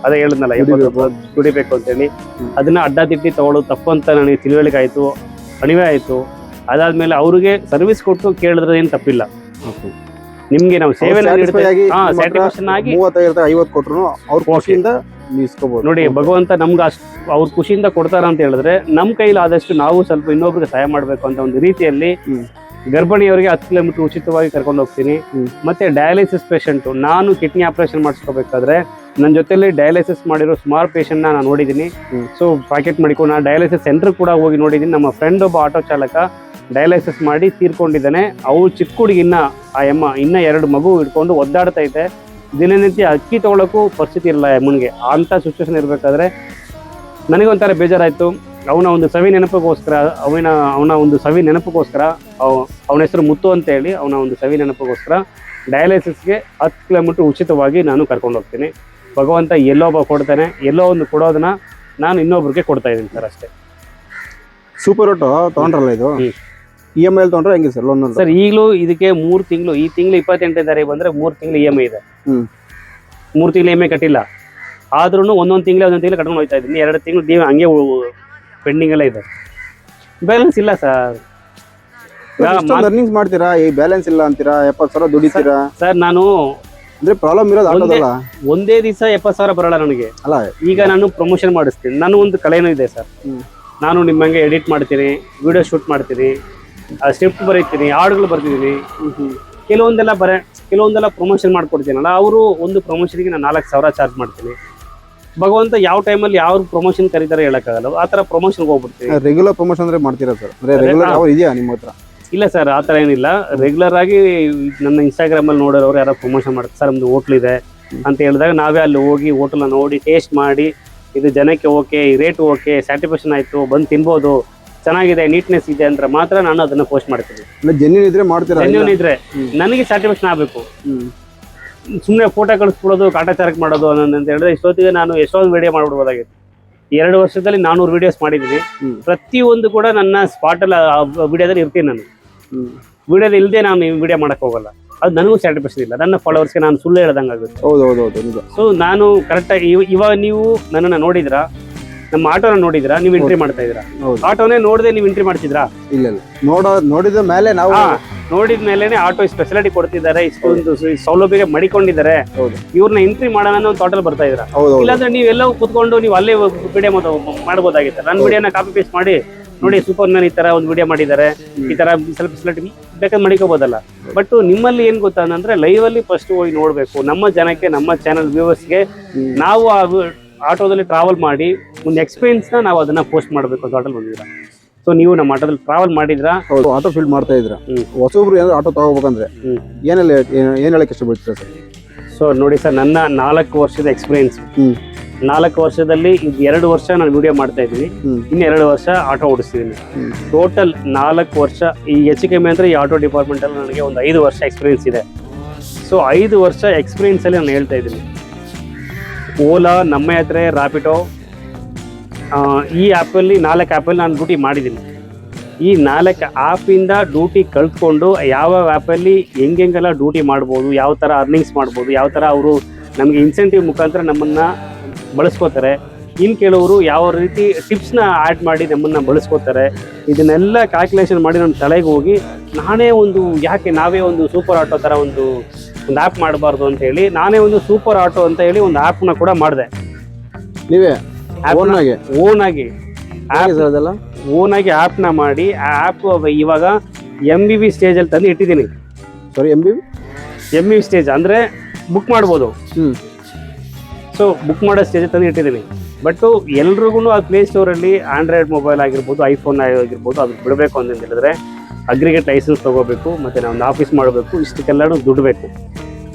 ಅದೇ ಹೇಳಿದ್ನಲ್ಲ 70 ರೂಪಾಯಿ ದುಡಿಬೇಕು ಅಂತೇಳಿ. ಅದನ್ನ ಅಡ್ಡದಿಡ್ಡಿ ತಗೊಳ್ಳೋದು ತಪ್ಪು ಅಂತ ನನಗೆ ತಿಳುವಳಿಕೆ ಆಯ್ತು, ಅಣಿವೆ ಆಯ್ತು. ಅದಾದ್ಮೇಲೆ ಅವ್ರಿಗೆ ಸರ್ವಿಸ್ ಕೊಟ್ಟು ಕೇಳಿದ್ರೆ ಏನ್ ತಪ್ಪಿಲ್ಲ. ನಿಮ್ಗೆ ನಾವು ಸೇವೆ ಸ್ಯಾಟಿಸ್ಫ್ಯಾಕ್ಷನ್ ಆಗಿ 35-50 ಕೊಟ್ರು ಅವ್ರ ಖುಷಿಯಿಂದ ನೋಡಿ, ಭಗವಂತ ನಮ್ಗೆ ಅಷ್ಟು ಅವ್ರ ಖುಷಿಯಿಂದ ಕೊಡ್ತಾರ ಅಂತ ಹೇಳಿದ್ರೆ ನಮ್ ಕೈಲಿ ಆದಷ್ಟು ನಾವು ಸ್ವಲ್ಪ ಇನ್ನೊಬ್ರಿಗೆ ಸಹಾಯ ಮಾಡ್ಬೇಕು ಅಂತ ಒಂದು ರೀತಿಯಲ್ಲಿ ಗರ್ಭಿಣಿಯವರಿಗೆ 10 ಕಿಲೋಮೀಟರ್ ಉಚಿತವಾಗಿ ಕರ್ಕೊಂಡು ಹೋಗ್ತೀನಿ. ಮತ್ತೆ ಡಯಾಲಿಸಿಸ್ ಪೇಷಂಟ್, ನಾನು ಕಿಡ್ನಿ ಆಪರೇಷನ್ ಮಾಡಿಸ್ಕೋಬೇಕಾದ್ರೆ ನನ್ನ ಜೊತೆಲಿ ಡಯಾಲಿಸಿಸ್ ಮಾಡಿರೋ ಸುಮಾರು ಪೇಷಂಟ್ ನಾನು ನೋಡಿದ್ದೀನಿ. ಸೊ ಪ್ಯಾಕೆಟ್ ಮಾಡಿಕೊಂಡು ನಾನು ಡಯಾಲಿಸಿಸ್ ಸೆಂಟರ್ ಕೂಡ ಹೋಗಿ ನೋಡಿದ್ದೀನಿ. ನಮ್ಮ ಫ್ರೆಂಡ್ ಒಬ್ಬ ಆಟೋ ಚಾಲಕ ಡಯಾಲಿಸಿಸ್ ಮಾಡಿ ತೀರ್ಕೊಂಡಿದ್ದಾನೆ. ಅವ್ರು ಚಿಕ್ಕ ಹುಡುಗಿನ್ನ ಆ ಅಮ್ಮ ಇನ್ನ 2 ಮಗು ಇಟ್ಕೊಂಡು ಒದ್ದಾಡ್ತಾ ಇದೆ. ದಿನನಿತ್ಯ ಅಕ್ಕಿ ತಗೊಳಕ್ಕೂ ಪರಿಸ್ಥಿತಿ ಇರಲ್ಲ ಅಮ್ಮನಿಗೆ. ಅಂತ ಸಿಚುವೇಶನ್ ಇರಬೇಕಾದ್ರೆ ನನಗೊಂಥರ ಬೇಜಾರಾಯ್ತು. ಅವನ ಒಂದು ಸವಿ ನೆನಪಿಗೋಸ್ಕರ ಅವನ ಹೆಸರು ಮುತ್ತು ಅಂತ ಹೇಳಿ, ಅವನ ಒಂದು ಸವಿ ನೆನಪಿಗೋಸ್ಕರ ಡಯಾಲಿಸಿಸ್ಗೆ 10 ಕಿಲೋಮೀಟರ್ ಉಚಿತವಾಗಿ ನಾನು ಕರ್ಕೊಂಡು ಹೋಗ್ತೀನಿ. ಭಗವಂತ ಎಲ್ಲೋ ಒಬ್ಬ ಕೊಡ್ತಾನೆ, ಎಲ್ಲೋ ಒಂದು ಕೊಡೋದನ್ನ ನಾನು ಇನ್ನೊಬ್ರಿಗೆ ಕೊಡ್ತಾ ಇದ್ದೀನಿ ಸರ್ ಅಷ್ಟೇ. ಸೂಪರ್ ಆಟೋ ತಗೊಂಡ್ರಲ್ಲ, ಇದು EMI ತಗೊಂಡ್ರೆ ಹೆಂಗೆ ಸರ್ ಲೋನ್? ಸರ್ ಈಗಲೂ ಇದಕ್ಕೆ 3 ತಿಂಗಳು, ಈ ತಿಂಗಳು 28ನೇ ತಾರೀಕು ಬಂದ್ರೆ 3 ತಿಂಗಳು EMI ಇದೆ. 3 ತಿಂಗಳು EMI ಕಟ್ಟಿಲ್ಲ. ಆದ್ರೂ ಒಂದೊಂದು ತಿಂಗಳು ಕಟ್ಕೊಂಡು ಹೋಗ್ತಾ ಇದ್ದೀನಿ. 2 ತಿಂಗಳು ನೀವು ಹಂಗೆ ಪೆಂಡಿಂಗ್ ಎಲ್ಲ ಇದೆ. ಬ್ಯಾಲೆನ್ಸ್ ಇಲ್ಲ ಸರ್. ಅರ್ನಿಂಗ್ಸ್ ಮಾಡ್ತೀರಾ, ಈ ಬ್ಯಾಲೆನ್ಸ್ ಇಲ್ಲ ಅಂತೀರಾ, 70,000 ದುಡಿತೀರಾ ಸರ್. ನಾನು ಅಂದ್ರೆ ಪ್ರಾಬ್ಲಮ್ ಇರೋದು ಆಟೋದಲ್ಲ. ಒಂದೇ ದಿವಸ 70,000 ಬರಲ್ಲ ನನಗೆ. ಅಲ್ಲ ಈಗ ನಾನು ಪ್ರಮೋಷನ್ ಮಾಡಿಸ್ತೀನಿ. ನಾನು ಒಂದು ಕಲೆನೂ ಇದೆ ಸರ್. ನಾನು ನಿಮ್ಮಂಗೆ ಎಡಿಟ್ ಮಾಡ್ತೀನಿ, ವಿಡಿಯೋ ಶೂಟ್ ಮಾಡ್ತೀನಿ, ಸ್ಕ್ರಿಪ್ಟ್ ಬರೀತೀನಿ, ಹಾಡುಗಳು ಬರ್ತಿದ್ದೀನಿ. ಕೆಲವೊಂದೆಲ್ಲ ಪ್ರಮೋಷನ್ ಮಾಡ್ಕೊಡ್ತೀನಲ್ಲ, ಅವರು ಒಂದು ಪ್ರಮೋಷನ್ಗೆ ನಾನು 4,000 ಚಾರ್ಜ್ ಮಾಡ್ತೀನಿ. ಭಗವಂತ ಯಾವ ಟೈಮಲ್ಲಿ ಯಾವ ಪ್ರಮೋಷನ್ ಕರೀತಾರೆ ಹೇಳಕ್ಕಾಗಲ್ಲ. ಆ ಥರ ಪ್ರಮೋಷನ್ಗೆ ಹೋಗ್ಬಿಡ್ತೀನಿ. ರೆಗ್ಯುಲರ್ ಪ್ರಮೋಷನ್ ಅಂದ್ರೆ ಮಾಡ್ತೀರಾ ಸರ್? ರೆಗ್ಯುಲರ್ ಯಾವ ಇದೆಯಾ ನಿಮ್ಮ ಹತ್ರ? ಇಲ್ಲ ಸರ್, ಆ ಥರ ಏನಿಲ್ಲ. ರೆಗ್ಯುಲರ್ ಆಗಿ ನನ್ನ ಇನ್ಸ್ಟಾಗ್ರಾಮಲ್ಲಿ ನೋಡೋರು ಯಾರೋ ಪ್ರಮೋಷನ್ ಮಾಡ್ತಾರೆ ಸರ್, ನಮ್ಮದು ಹೋಟ್ಲ್ ಇದೆ ಅಂತ ಹೇಳಿದಾಗ ನಾವೇ ಅಲ್ಲಿ ಹೋಗಿ ಹೋಟೆಲ್ನ ನೋಡಿ ಟೇಸ್ಟ್ ಮಾಡಿ, ಇದು ಜನಕ್ಕೆ ಓಕೆ, ಈ ರೇಟ್ ಓಕೆ, ಸ್ಯಾಟಿಸ್ಫ್ಯಾಕ್ಷನ್ ಆಯಿತು, ಬಂದು ತಿನ್ಬೋದು, ಚೆನ್ನಾಗಿದೆ, ನೀಟ್ನೆಸ್ ಇದೆ ಅಂದ್ರೆ ಮಾತ್ರ ನಾನು ಅದನ್ನು ಪೋಸ್ಟ್ ಮಾಡ್ತೀನಿ. ಜೆನ್ಯೂನ್ ಇದ್ರೆ ಮಾಡ್ತೀರಾ? ಜೆನ್ಯೂನ್ ಇದ್ರೆ ನನಗೆ ಸ್ಯಾಟಿಸ್ಫ್ಯಾಕ್ಷನ್ ಆಗಬೇಕು. ಸುಮ್ಮನೆ ಫೋಟೋ ಕಳಿಸ್ಬಿಡೋದು, ಕಾಟಾಚಾರಕ್ಕೆ ಮಾಡೋದು ಅಂತ ಹೇಳಿದ್ರೆ ಇಷ್ಟೊತ್ತಿಗೆ ನಾನು ಎಷ್ಟೊಂದು ವಿಡಿಯೋ ಮಾಡ್ಬಿಡ್ಬೋದಾಗಿತ್ತು. 2 ವರ್ಷದಲ್ಲಿ 400 ವಿಡಿಯೋಸ್ ಮಾಡಿದ್ದೀನಿ. ಪ್ರತಿಯೊಂದು ಕೂಡ ನನ್ನ ಸ್ಪಾಟಲ್ಲಿ ವಿಡಿಯೋದಲ್ಲಿ ಇರ್ತೀನಿ. ನಾನು ವಿಡಿಯೋದಲ್ಲಿ ಇಲ್ಲದೆ ನಾನು ವಿಡಿಯೋ ಮಾಡಕ್ಕೆ ಹೋಗಲ್ಲ. ಅದು ನನಗೂ ಸ್ಯಾಟಿಸ್ಫ್ಯಾಕ್ಷನ್ ಇಲ್ಲ. ನನ್ನ ಫಾಲೋವರ್ಸ್ಗೆ ನಾನು ಸುಳ್ಳು ಹೇಳ್ದಂಗೆ ಆಗುತ್ತೆ. ಹೌದು. ಸೊ ನಾನು ಕರೆಕ್ಟಾಗಿ ಇವಾಗ ನೀವು ನನ್ನನ್ನು ನೋಡಿದ್ರಾ, ನಮ್ಮ ಆಟೋನ ನೋಡಿದ್ರಾ, ನೀವು ಎಂಟ್ರಿ ಮಾಡ್ತಾ ಇದ್ದೀರಾ? ಆಟೋನೇ ನೋಡದೆ ನೀವು ಎಂಟ್ರಿ ಮಾಡ್ತಿದ್ರಾ? ಇಲ್ಲ. ನೋಡಿದ ಮೇಲೆ ನಾವು ನೋಡಿದ ಮೇಲೆನೆ ಆಟೋ ಸ್ಪೆಷಾಲಿಟಿ ಕೊಡ್ತಿದ್ದಾರೆ, ಇಷ್ಟೊಂದು ಸೌಲಭ್ಯ ಮಡಿಕೊಂಡಿದ್ದಾರೆ, ಇವ್ರನ್ನ ಎಂಟ್ರಿ ಮಾಡೋಣ ಒಂದು ಥಾಟಲ್ಲಿ ಬರ್ತಾ ಇದ್ದೀರಾ. ಇಲ್ಲಾಂದ್ರೆ ನೀವೆಲ್ಲವೂ ಕುತ್ಕೊಂಡು ನೀವು ಅಲ್ಲೇ ವಿಡಿಯೋ ಮಾಡ್ಬೋದಾಗಿತ್ತು. ನನ್ನ ವಿಡಿಯೋನ ಕಾಪಿ ಪೇಸ್ಟ್ ಮಾಡಿ ನೋಡಿ, ಸೂಪರ್ ಮ್ಯಾನ್ ಈ ತರ ಒಂದು ವಿಡಿಯೋ ಮಾಡಿದ್ದಾರೆ, ಈ ತರ ಸ್ವಲ್ಪ ಫೆಸಿಲಿಟಿ ಬೇಕಾದ್ರೆ ಮಾಡಿಕೋಬೋದಲ್ಲ. ಬಟ್ ನಿಮ್ಮಲ್ಲಿ ಏನ್ ಗೊತ್ತಾ ಅಂದ್ರೆ ಲೈವ್ ಅಲ್ಲಿ ಫಸ್ಟ್ ಹೋಗಿ ನೋಡ್ಬೇಕು. ನಮ್ಮ ಜನಕ್ಕೆ, ನಮ್ಮ ಚಾನಲ್ ವ್ಯೂವರ್ಸ್ಗೆ ನಾವು ಆಟೋದಲ್ಲಿ ಟ್ರಾವೆಲ್ ಮಾಡಿ ಒಂದು ಎಕ್ಸ್ಪೀರಿಯನ್ಸ್ನ ನಾವು ಅದನ್ನ ಪೋಸ್ಟ್ ಮಾಡಬೇಕು ಅಂತ ಆಟೋಲ್ಲಿ ಬಂದಿದ್ದೀರಾ. ಸೊ ನೀವು ನಮ್ಮ ಆಟೋದಲ್ಲಿ ಟ್ರಾವೆಲ್ ಮಾಡಿದ್ರಾ? ಆಟೋ ಫೀಲ್ಡ್ ಮಾಡ್ತಾ ಇದ್ರ. ಹೊಸಬ್ರು ಏನಾದ್ರು ಆಟೋ ತಗೋಬೇಕಂದ್ರೆ ಏನ್ ಹೇಳಕ್ ಇಷ್ಟಪಡ್ತೀರಾ ಸರ್? ಸೊ ನೋಡಿ ಸರ್, ನನ್ನ 4 ವರ್ಷದ ಎಕ್ಸ್ಪೀರಿಯನ್ಸ್. 4 ವರ್ಷದಲ್ಲಿ 2 ವರ್ಷ ನಾನು ವಿಡಿಯೋ ಮಾಡ್ತಾ ಇದ್ದೀನಿ, ಇನ್ನು 2 ವರ್ಷ ಆಟೋ ಓಡಿಸ್ತಿದ್ದೀನಿ. ಟೋಟಲ್ 4 ವರ್ಷ. ಈ ಹೆಚ್ಚು ಕಮ್ಮಿ ಅಂದರೆ ಈ ಆಟೋ ಡಿಪಾರ್ಟ್ಮೆಂಟಲ್ಲಿ ನನಗೆ ಒಂದು 5 ವರ್ಷ ಎಕ್ಸ್ಪೀರಿಯನ್ಸ್ ಇದೆ. ಸೊ 5 ವರ್ಷ ಎಕ್ಸ್ಪೀರಿಯನ್ಸಲ್ಲಿ ನಾನು ಹೇಳ್ತಾ ಇದ್ದೀನಿ. ಓಲಾ, ನಮ್ಮ ಯಾತ್ರೆ, ರ್ಯಾಪಿಡೋ, ಈ ಆ್ಯಪಲ್ಲಿ 4 ಆ್ಯಪಲ್ಲಿ ನಾನು ಡ್ಯೂಟಿ ಮಾಡಿದ್ದೀನಿ. ಈ 4 ಆ್ಯಪಿಂದ ಡ್ಯೂಟಿ ಕಲ್ತ್ಕೊಂಡು ಯಾವ ಆ್ಯಪಲ್ಲಿ ಹೆಂಗೆಲ್ಲ ಡ್ಯೂಟಿ ಮಾಡ್ಬೋದು, ಯಾವ ಥರ ಅರ್ನಿಂಗ್ಸ್ ಮಾಡ್ಬೋದು, ಯಾವ ಥರ ಅವರು ನಮಗೆ ಇನ್ಸೆಂಟಿವ್ ಮುಖಾಂತರ ನಮ್ಮನ್ನು ಬಳಸ್ಕೋತಾರೆ, ಇನ್ನು ಕೆಲವರು ಯಾವ ರೀತಿ ಟಿಪ್ಸ್ನ ಆ್ಯಡ್ ಮಾಡಿ ನಮ್ಮನ್ನು ಬಳಸ್ಕೋತಾರೆ, ಇದನ್ನೆಲ್ಲ ಕ್ಯಾಲ್ಕುಲೇಷನ್ ಮಾಡಿ ನನ್ನ ತಲೆಗೆ ಹೋಗಿ ನಾನೇ ನಾವೇ ಒಂದು ಸೂಪರ್ ಆಟೋ ಥರ ಒಂದು ಆ್ಯಪ್ ಮಾಡಬಾರ್ದು ಅಂತ ಹೇಳಿ ನಾನೇ ಒಂದು ಸೂಪರ್ ಆಟೋ ಅಂತ ಹೇಳಿ ಒಂದು ಆ್ಯಪ್ನ ಕೂಡ ಮಾಡಿದೆ. ನೀವೇ ಓನಾಗಿ ಆ್ಯಪ್ನ ಮಾಡಿ ಆ ಆ್ಯಪ್ ಇವಾಗ MBB ಸ್ಟೇಜಲ್ಲಿ ತಂದು ಇಟ್ಟಿದ್ದೀನಿ. ಸಾರಿ, MBB ಸ್ಟೇಜ್ ಅಂದರೆ ಬುಕ್ ಮಾಡ್ಬೋದು. ಸೊ ಬುಕ್ ಮಾಡೋ ಸ್ಟೇಜ್ ತಂದು ಇಟ್ಟಿದ್ದೀನಿ. ಬಟ್ ಎಲ್ರಿಗೂ ಆ ಪ್ಲೇಸ್ಟೋರಲ್ಲಿ ಆಂಡ್ರಾಯ್ಡ್ ಮೊಬೈಲ್ ಆಗಿರ್ಬೋದು, ಐಫೋನ್ ಆಗಿರ್ಬೋದು, ಅದು ಬಿಡಬೇಕು ಅಂತ ಹೇಳಿದ್ರೆ ಅಗ್ರಿಗೇಟ್ ಲೈಸೆನ್ಸ್ ತೊಗೋಬೇಕು, ಮತ್ತು ನಾವು ಒಂದು ಆಫೀಸ್ ಮಾಡಬೇಕು, ಇಷ್ಟಕ್ಕೆಲ್ಲರೂ ದುಡ್ಡು ಬೇಕು.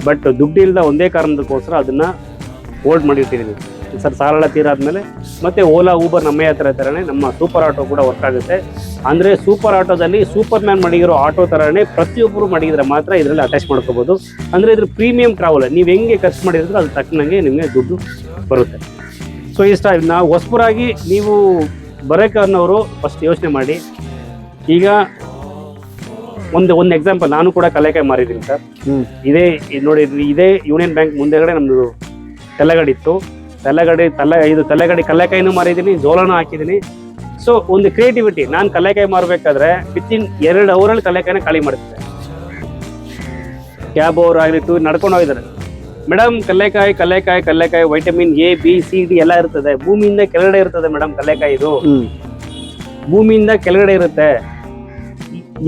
ಬಟ್ ದುಡ್ಡು ಇಲ್ಲದ ಒಂದೇ ಕಾರಣಕ್ಕೋಸ್ಕರ ಅದನ್ನು ಹೋಲ್ಡ್ ಮಾಡಿಟ್ಟಿದ್ದೀನಿ ಸರ್. ಸಾಲ ತೀರಾದ್ಮೇಲೆ ಮತ್ತೆ ಓಲಾ, ಊಬರ್ ನಮ್ಮ ಹತ್ರ ಥರನೇ ನಮ್ಮ ಸೂಪರ್ ಆಟೋ ಕೂಡ ವರ್ಕ್ ಆಗುತ್ತೆ. ಅಂದರೆ ಸೂಪರ್ ಆಟೋದಲ್ಲಿ ಸೂಪರ್ ಮ್ಯಾನ್ ಮಡಗಿರೋ ಆಟೋ ಥರನೇ ಪ್ರತಿಯೊಬ್ಬರು ಮಡಗಿದ್ರೆ ಮಾತ್ರ ಇದರಲ್ಲಿ ಅಟ್ಯಾಚ್ ಮಾಡ್ಕೋಬೋದು. ಅಂದರೆ ಇದ್ರ ಪ್ರೀಮಿಯಂ ಟ್ರಾವೆಲ್, ನೀವು ಹೆಂಗೆ ಖರ್ಚು ಮಾಡಿದ್ರೆ ಅದು ತಕ್ಕನಂಗೆ ನಿಮಗೆ ದುಡ್ಡು ಬರುತ್ತೆ. ಸೊ ಇಷ್ಟ. ನಾವು ಹೊಸಬರಾಗಿ ನೀವು ಬರೋಕೆ ಅನ್ನೋರು ಫಸ್ಟ್ ಯೋಚನೆ ಮಾಡಿ. ಈಗ ಒಂದು ಎಕ್ಸಾಂಪಲ್, ನಾನು ಕೂಡ ಕಲೆಕಾಯಿ ಮಾರಿದ್ದೀನಿ ಸರ್. ನೋಡಿ, ಇದೇ ಯೂನಿಯನ್ ಬ್ಯಾಂಕ್ ಮುಂದೆಗಡೆ ನಮ್ಮದು ತೆಲ್ಲಗಡಿ ಇತ್ತು. ಇದು ತೆಲ್ಲಗಡಿ ಕಲೆಕಾಯಿನೂ ಮಾರಿದ್ದೀನಿ, ಜೋಳನೂ ಹಾಕಿದ್ದೀನಿ. ಸೊ ಒಂದು ಕ್ರಿಯೇಟಿವಿಟಿ. ನಾನು ಕಲೆಕಾಯಿ ಮಾರಬೇಕಾದ್ರೆ ವಿತಿನ್ 2 ಅವರಲ್ಲಿ ಕಲೆಕಾಯಿನ ಖಾಲಿ ಮಾಡ್ತಿದ್ದೆ. ಕ್ಯಾಬ್ ಅವರು ಆಗಿತ್ತು, ನಡ್ಕೊಂಡು ಹೋಗಿದ್ದಾರೆ, ಮೇಡಮ್ ಕಲ್ಲೆಕಾಯಿ vitamin A, B, C, D ಎಲ್ಲ ಇರ್ತದೆ, ಭೂಮಿಯಿಂದ ಕೆಳಗಡೆ ಇರ್ತದೆ ಮೇಡಮ್ ಕಲ್ಲೆಕಾಯಿ, ಇದು ಭೂಮಿಯಿಂದ ಕೆಳಗಡೆ ಇರುತ್ತೆ.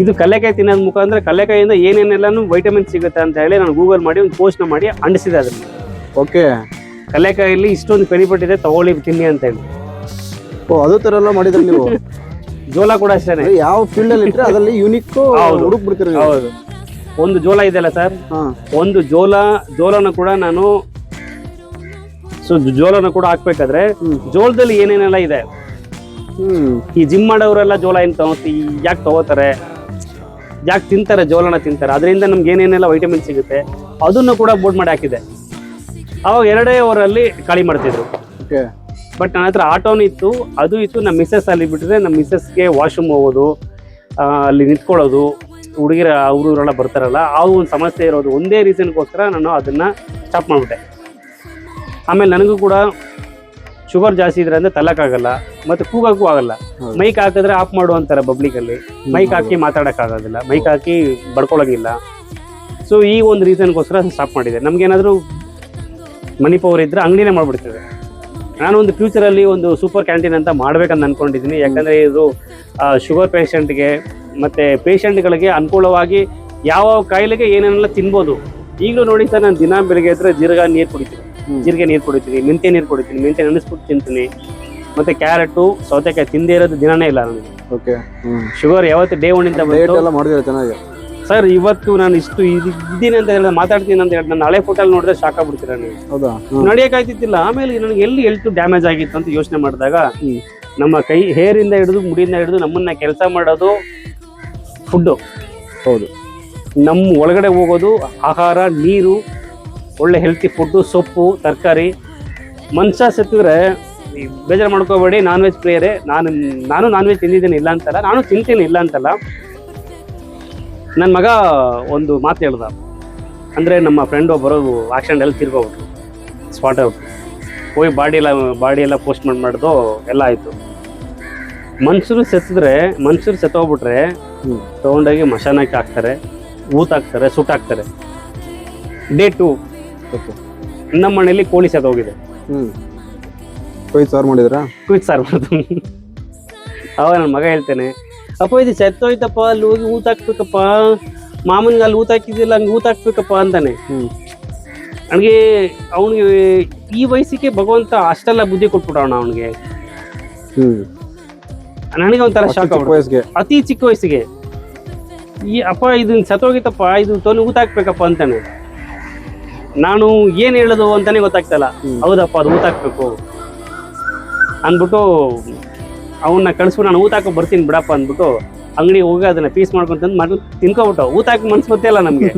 ಇದು ಕಲ್ಲೆಕಾಯಿ ತಿನ್ನೋದ್ ಮುಖಾಂತರ ಕಲ್ಲೆಕಾಯಿಯಿಂದ ಏನೇನೆಲ್ಲಾನು ವೈಟಮಿನ್ ಸಿಗುತ್ತೆ ಅಂತ ಹೇಳಿ ನಾನು ಗೂಗಲ್ ಮಾಡಿ ಒಂದು ಪೋಸ್ಟ್ನ ಮಾಡಿ ಅಂಟಿಸಿದೆ ಅದನ್ನು. ಓಕೆ, ಕಲ್ಲೆಕಾಯಲ್ಲಿ ಇಷ್ಟೊಂದು ಬೆನಿಫಿಟ್ ಇದೆ, ತಗೊಳ್ಳಿ ತಿನ್ನಿ ಅಂತ ಹೇಳಿ. ಅದು ತರ ಎಲ್ಲ ಮಾಡಿದ್ರೆ ನೀವು. ಜೋಳ ಕೂಡ ಅಷ್ಟೇ, ಯಾವ ಫೀಲ್ಡ್ ಅಲ್ಲಿ ಇಟ್ಟರೆ ಅದರಲ್ಲಿ ಯೂನಿಕ್ ಹುಡುಕ್ ಬಿಡ್ತೀರಿ. ಹೌದು, ಒಂದು ಜೋಳ ಇದೆಯಲ್ಲ ಸರ್, ಒಂದು ಜೋಳನ ಕೂಡ ನಾನು ಜೋಳನ ಕೂಡ ಹಾಕ್ಬೇಕಾದ್ರೆ ಜೋಳದಲ್ಲಿ ಏನೇನೆಲ್ಲ ಇದೆ. ಈ ಜಿಮ್ ಮಾಡೋರೆಲ್ಲ ಜೋಳ ಯಾಕೆ ತಗೋತಾರೆ, ಯಾಕೆ ತಿಂತಾರೆ, ಜೋಳನ ತಿಂತಾರೆ, ಅದರಿಂದ ನಮ್ಗೆ ಏನೇನೆಲ್ಲ ವೈಟಮಿನ್ ಸಿಗುತ್ತೆ ಅದನ್ನು ಕೂಡ ಬೋರ್ಡ್ ಮಾಡಿ ಹಾಕಿದೆ. ಅವಾಗ 2 ಅವರಲ್ಲಿ ಖಾಲಿ ಮಾಡ್ತಿದ್ರು. ಬಟ್ ನನ್ನ ಹತ್ರ ಆಟೋನು ಇತ್ತು, ಅದು ಇತ್ತು. ನಮ್ಮ ಮಿಸ್ಸಸ್ ಅಲ್ಲಿ ಬಿಟ್ಟರೆ ನಮ್ಮ ಮಿಸ್ಸಸ್ಗೆ ವಾಶ್ರೂಮ್ ಹೋಗೋದು, ಅಲ್ಲಿ ನಿಂತ್ಕೊಳ್ಳೋದು, ಹುಡುಗಿರ ಇವರೆಲ್ಲ ಬರ್ತಾರಲ್ಲ, ಆ ಒಂದು ಸಮಸ್ಯೆ ಇರೋದು ಒಂದೇ ರೀಸನ್ಗೋಸ್ಕರ ನಾನು ಅದನ್ನು ಸ್ಟಾಪ್ ಮಾಡಿಬಿಟ್ಟೆ. ಆಮೇಲೆ ನನಗೂ ಕೂಡ ಶುಗರ್ ಜಾಸ್ತಿ ಇದ್ರೆ ಅಂದ್ರೆ ತಲಕ್ಕಾಗಲ್ಲ ಮತ್ತೆ ಕೂಗಕ್ಕೂ ಆಗಲ್ಲ. ಹೌದು. ಮೈಕ್ ಹಾಕಿದ್ರೆ ಆಫ್ ಮಾಡು ಅಂತಾರೆ ಪಬ್ಲಿಕಲ್ಲಿ. ಮೈಕ್ ಹಾಕಿ ಮಾತಾಡೋಕ್ಕಾಗೋದಿಲ್ಲ, ಮೈಕ್ ಹಾಕಿ ಬಡ್ಕೊಳಂಗಿಲ್ಲ. ಸೊ ಈ ಒಂದು ರೀಸನ್ಗೋಸ್ಕರ ಸ್ಟಾಪ್ ಮಾಡಿದೆ. ನಮ್ಗೇನಾದರೂ ಮನಿ ಪವರ್ ಇದ್ರೆ ಅಂಗಡಿನೇ ಮಾಡ್ಬಿಡ್ತೇವೆ. ನಾನು ಒಂದು ಫ್ಯೂಚರಲ್ಲಿ ಒಂದು ಸೂಪರ್ ಕ್ಯಾಂಟೀನ್ ಅಂತ ಮಾಡ್ಬೇಕಂತ ಅನ್ಕೊಂಡಿದ್ದೀನಿ. ಯಾಕಂದರೆ ಇದು ಶುಗರ್ ಪೇಷಂಟ್ಗೆ ಮತ್ತು ಪೇಷಂಟ್ಗಳಿಗೆ ಅನುಕೂಲವಾಗಿ ಯಾವ ಕಾಯಿಲೆಗೆ ಏನೇನೆಲ್ಲ ತಿನ್ಬೋದು. ಈಗಲೂ ನೋಡಿ ಸರ್, ನಾನು ದಿನ ಬೆಳಿಗ್ಗೆ ಹತ್ರ ಜೀರಿಗೆ ನೀರು ಕುಡಿತೀನಿ, ಮೆಂತ್ಯ ನೀರು ಕುಡಿತೀನಿ, ಮೆಂತ್ಯ ನೆನೆಸ್ಬಿಟ್ಟು ತಿಂತೀನಿ. ಮತ್ತು ಕ್ಯಾರೆಟು, ಸೌತೆಕಾಯಿ ತಿಂದೇ ಇರೋದು ದಿನನೇ ಇಲ್ಲ ನನಗೆ. ಓಕೆ. ಶುಗರ್ ಯಾವತ್ತು ಡೇ ಒನ್ನಿಂದ ಡಯಟ್ ಎಲ್ಲ ಮಾಡಿದ್ರೆ ಚೆನ್ನಾಗಿ. ಸರ್ ಇವತ್ತು ನಾನು ಇಷ್ಟು ಇದ್ದೀನಿ ಅಂತ ಹೇಳಿದ್ರೆ, ಮಾತಾಡ್ತೀನಿ ಅಂತ ಹೇಳಿ ನನ್ನ ಹಳೆ ಫೋಟೋಲ್ಲಿ ನೋಡಿದ್ರೆ ಶಾಕ್ ಆಗ್ಬಿಡ್ತೀರ ನೀವು. ಹೌದಾ? ನಡೆಯೋಕ್ಕಾಗ್ತಿದ್ದಿಲ್ಲ. ಆಮೇಲೆ ನನಗೆ ಎಲ್ಲಿ ಹೆಲ್ತ್ ಡ್ಯಾಮೇಜ್ ಆಗಿತ್ತು ಅಂತ ಯೋಚನೆ ಮಾಡಿದಾಗ ನಮ್ಮ ಕೈ ಹೇರಿಂದ ಹಿಡಿದು ಮುಡಿಯಿಂದ ಹಿಡಿದು ನಮ್ಮನ್ನ ಕೆಲಸ ಮಾಡೋದು ಫುಡ್ಡು. ಹೌದು. ನಮ್ಮ ಒಳಗಡೆ ಹೋಗೋದು ಆಹಾರ, ನೀರು, ಒಳ್ಳೆ ಹೆಲ್ತಿ ಫುಡ್ಡು, ಸೊಪ್ಪು, ತರಕಾರಿ. ಮನುಷ್ಯ ಸತ್ತಿದ್ರೆ ಬೇಜಾರು ಮಾಡ್ಕೋಬೇಡಿ, ನಾನ್ ವೆಜ್ ಪ್ರಿಯರೇ. ನಾನು ನಾನ್ ವೆಜ್ ತಿಂದಿದ್ದೀನಿ ಇಲ್ಲ ಅಂತಲ್ಲ, ನಾನು ತಿಂತೀನಿ ಇಲ್ಲ ಅಂತಲ್ಲ. ನನ್ನ ಮಗ ಒಂದು ಮಾತು ಹೇಳ್ದ, ಅಂದರೆ ನಮ್ಮ ಫ್ರೆಂಡ್ ಒಬ್ಬರು ಆಕ್ಸಿಡೆಂಟಲ್ಲಿ ತಿರ್ಗೋಗ್ಬಿಟ್ರು, ಸ್ಪಾಟ್ ಔಟ್ ಹೋಗಿ ಬಾಡಿ ಎಲ್ಲ ಪೋಸ್ಟ್ ಮಾಡಿದ್ದು ಎಲ್ಲ ಆಯಿತು. ಮನುಷ್ಯರು ಸತ್ತೋಗ್ಬಿಟ್ರೆ ತೊಗೊಂಡೋಗಿ ಮಶಾನಕ್ಕೆ ಹಾಕ್ತಾರೆ, ಊತಾಕ್ತಾರೆ, ಸುಟ್ಟಾಕ್ತಾರೆ. ಡೇ 2 ನಮ್ಮ ಮನೇಲಿ ಕೋಳಿ ಸತ್ತೋಗಿದೆ. ಕೊಯ್ದು ಸಾರು ಮಾಡಿದ್ರಾ? ಕ್ವಿಕ್ ಸಾರು ಮಾಡೋದು. ಅವಾಗ ನನ್ನ ಮಗ ಹೇಳ್ತೇನೆ, ಅಪ್ಪ ಇದು ಸತ್ತೋಯ್ತಪ್ಪ, ಅಲ್ಲಿ ಹೋಗಿ ಊತಾಕ್ಬೇಕಪ್ಪ, ಮಾಮನ್ಗೆ ಅಲ್ಲಿ ಊತಾಕಿದ್ದಿಲ್ಲ ಹಂಗೆ ಊತಾಕ್ಬೇಕಪ್ಪ ಅಂತಾನೆ. ನನಗೆ ಅವನಿಗೆ ಈ ವಯಸ್ಸಿಗೆ ಭಗವಂತ ಅಷ್ಟೆಲ್ಲ ಬುದ್ಧಿ ಕೊಟ್ಬಿಟ್ಟವಣ ಅವನಿಗೆ. ನನಗೆ ಒಂಥರ ಶಾಕ್ ಆಗ್ಬಿಟ್ಟು, ಅತಿ ಚಿಕ್ಕ ವಯಸ್ಸಿಗೆ ಈ ಅಪ್ಪ ಇದು ಸತ್ತೋಗಿತ್ತಪ್ಪ, ಇದು ತೊಲೆ ಊತಾಕ್ಬೇಕಪ್ಪ ಅಂತಾನೆ. ನಾನು ಏನು ಹೇಳೋದು ಅಂತಾನೆ ಗೊತ್ತಾಗ್ತಲ್ಲ. ಹೌದಪ್ಪ ಅದು ಊತಾಕ್ಬೇಕು ಅಂದ್ಬಿಟ್ಟು ಅವನ್ನ ಕಳಿಸ್ಬಿಟ್ಟು ನಾನು ಊತಾಕ ಬರ್ತೀನಿ ಬಿಡಪ್ಪ ಅಂದ್ಬಿಟ್ಟು ಅಂಗಡಿಗೆ ಹೋಗಿ ಅದನ್ನ ಪೀಸ್ ಮಾಡ್ಕೊಂಡು ತಿನ್ಕೊಬಿಟ್ಟು ಊತಾಕ ಮನ್ಸು ಗೊತ್ತಿಲ್ಲ ನಮಗೆ.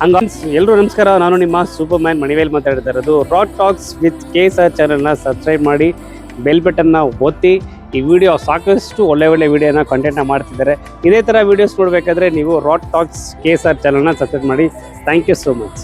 ಹಂಗ ಎಲ್ಲರೂ ನಮಸ್ಕಾರ, ನಾನು ನಿಮ್ಮ ಸೂಪರ್ ಮ್ಯಾನ್ ಮಣಿವೇಲ್ ಮಾತಾಡ್ತಾ ಇರೋದು. ರಾಡ್ ಟಾಕ್ಸ್ ವಿತ್ KSR ಚಾನಲ್ನ ಸಬ್ಸ್ಕ್ರೈಬ್ ಮಾಡಿ, ಬೆಲ್ ಬಟನ್ನ ಒತ್ತಿ. ಈ ವಿಡಿಯೋ ಸಾಕಷ್ಟು ಒಳ್ಳೆ ವಿಡಿಯೋನ ಕಂಟೆಂಟ್ನ ಮಾಡ್ತಿದ್ದಾರೆ. ಇದೇ ಥರ ವೀಡಿಯೋಸ್ ನೋಡಬೇಕಾದ್ರೆ ನೀವು ರಾಡ್ ಟಾಕ್ಸ್ KSR ಚಾನಲ್ನ ಸಬ್ಸ್ಕ್ರೈಬ್ ಮಾಡಿ. Thank you so much.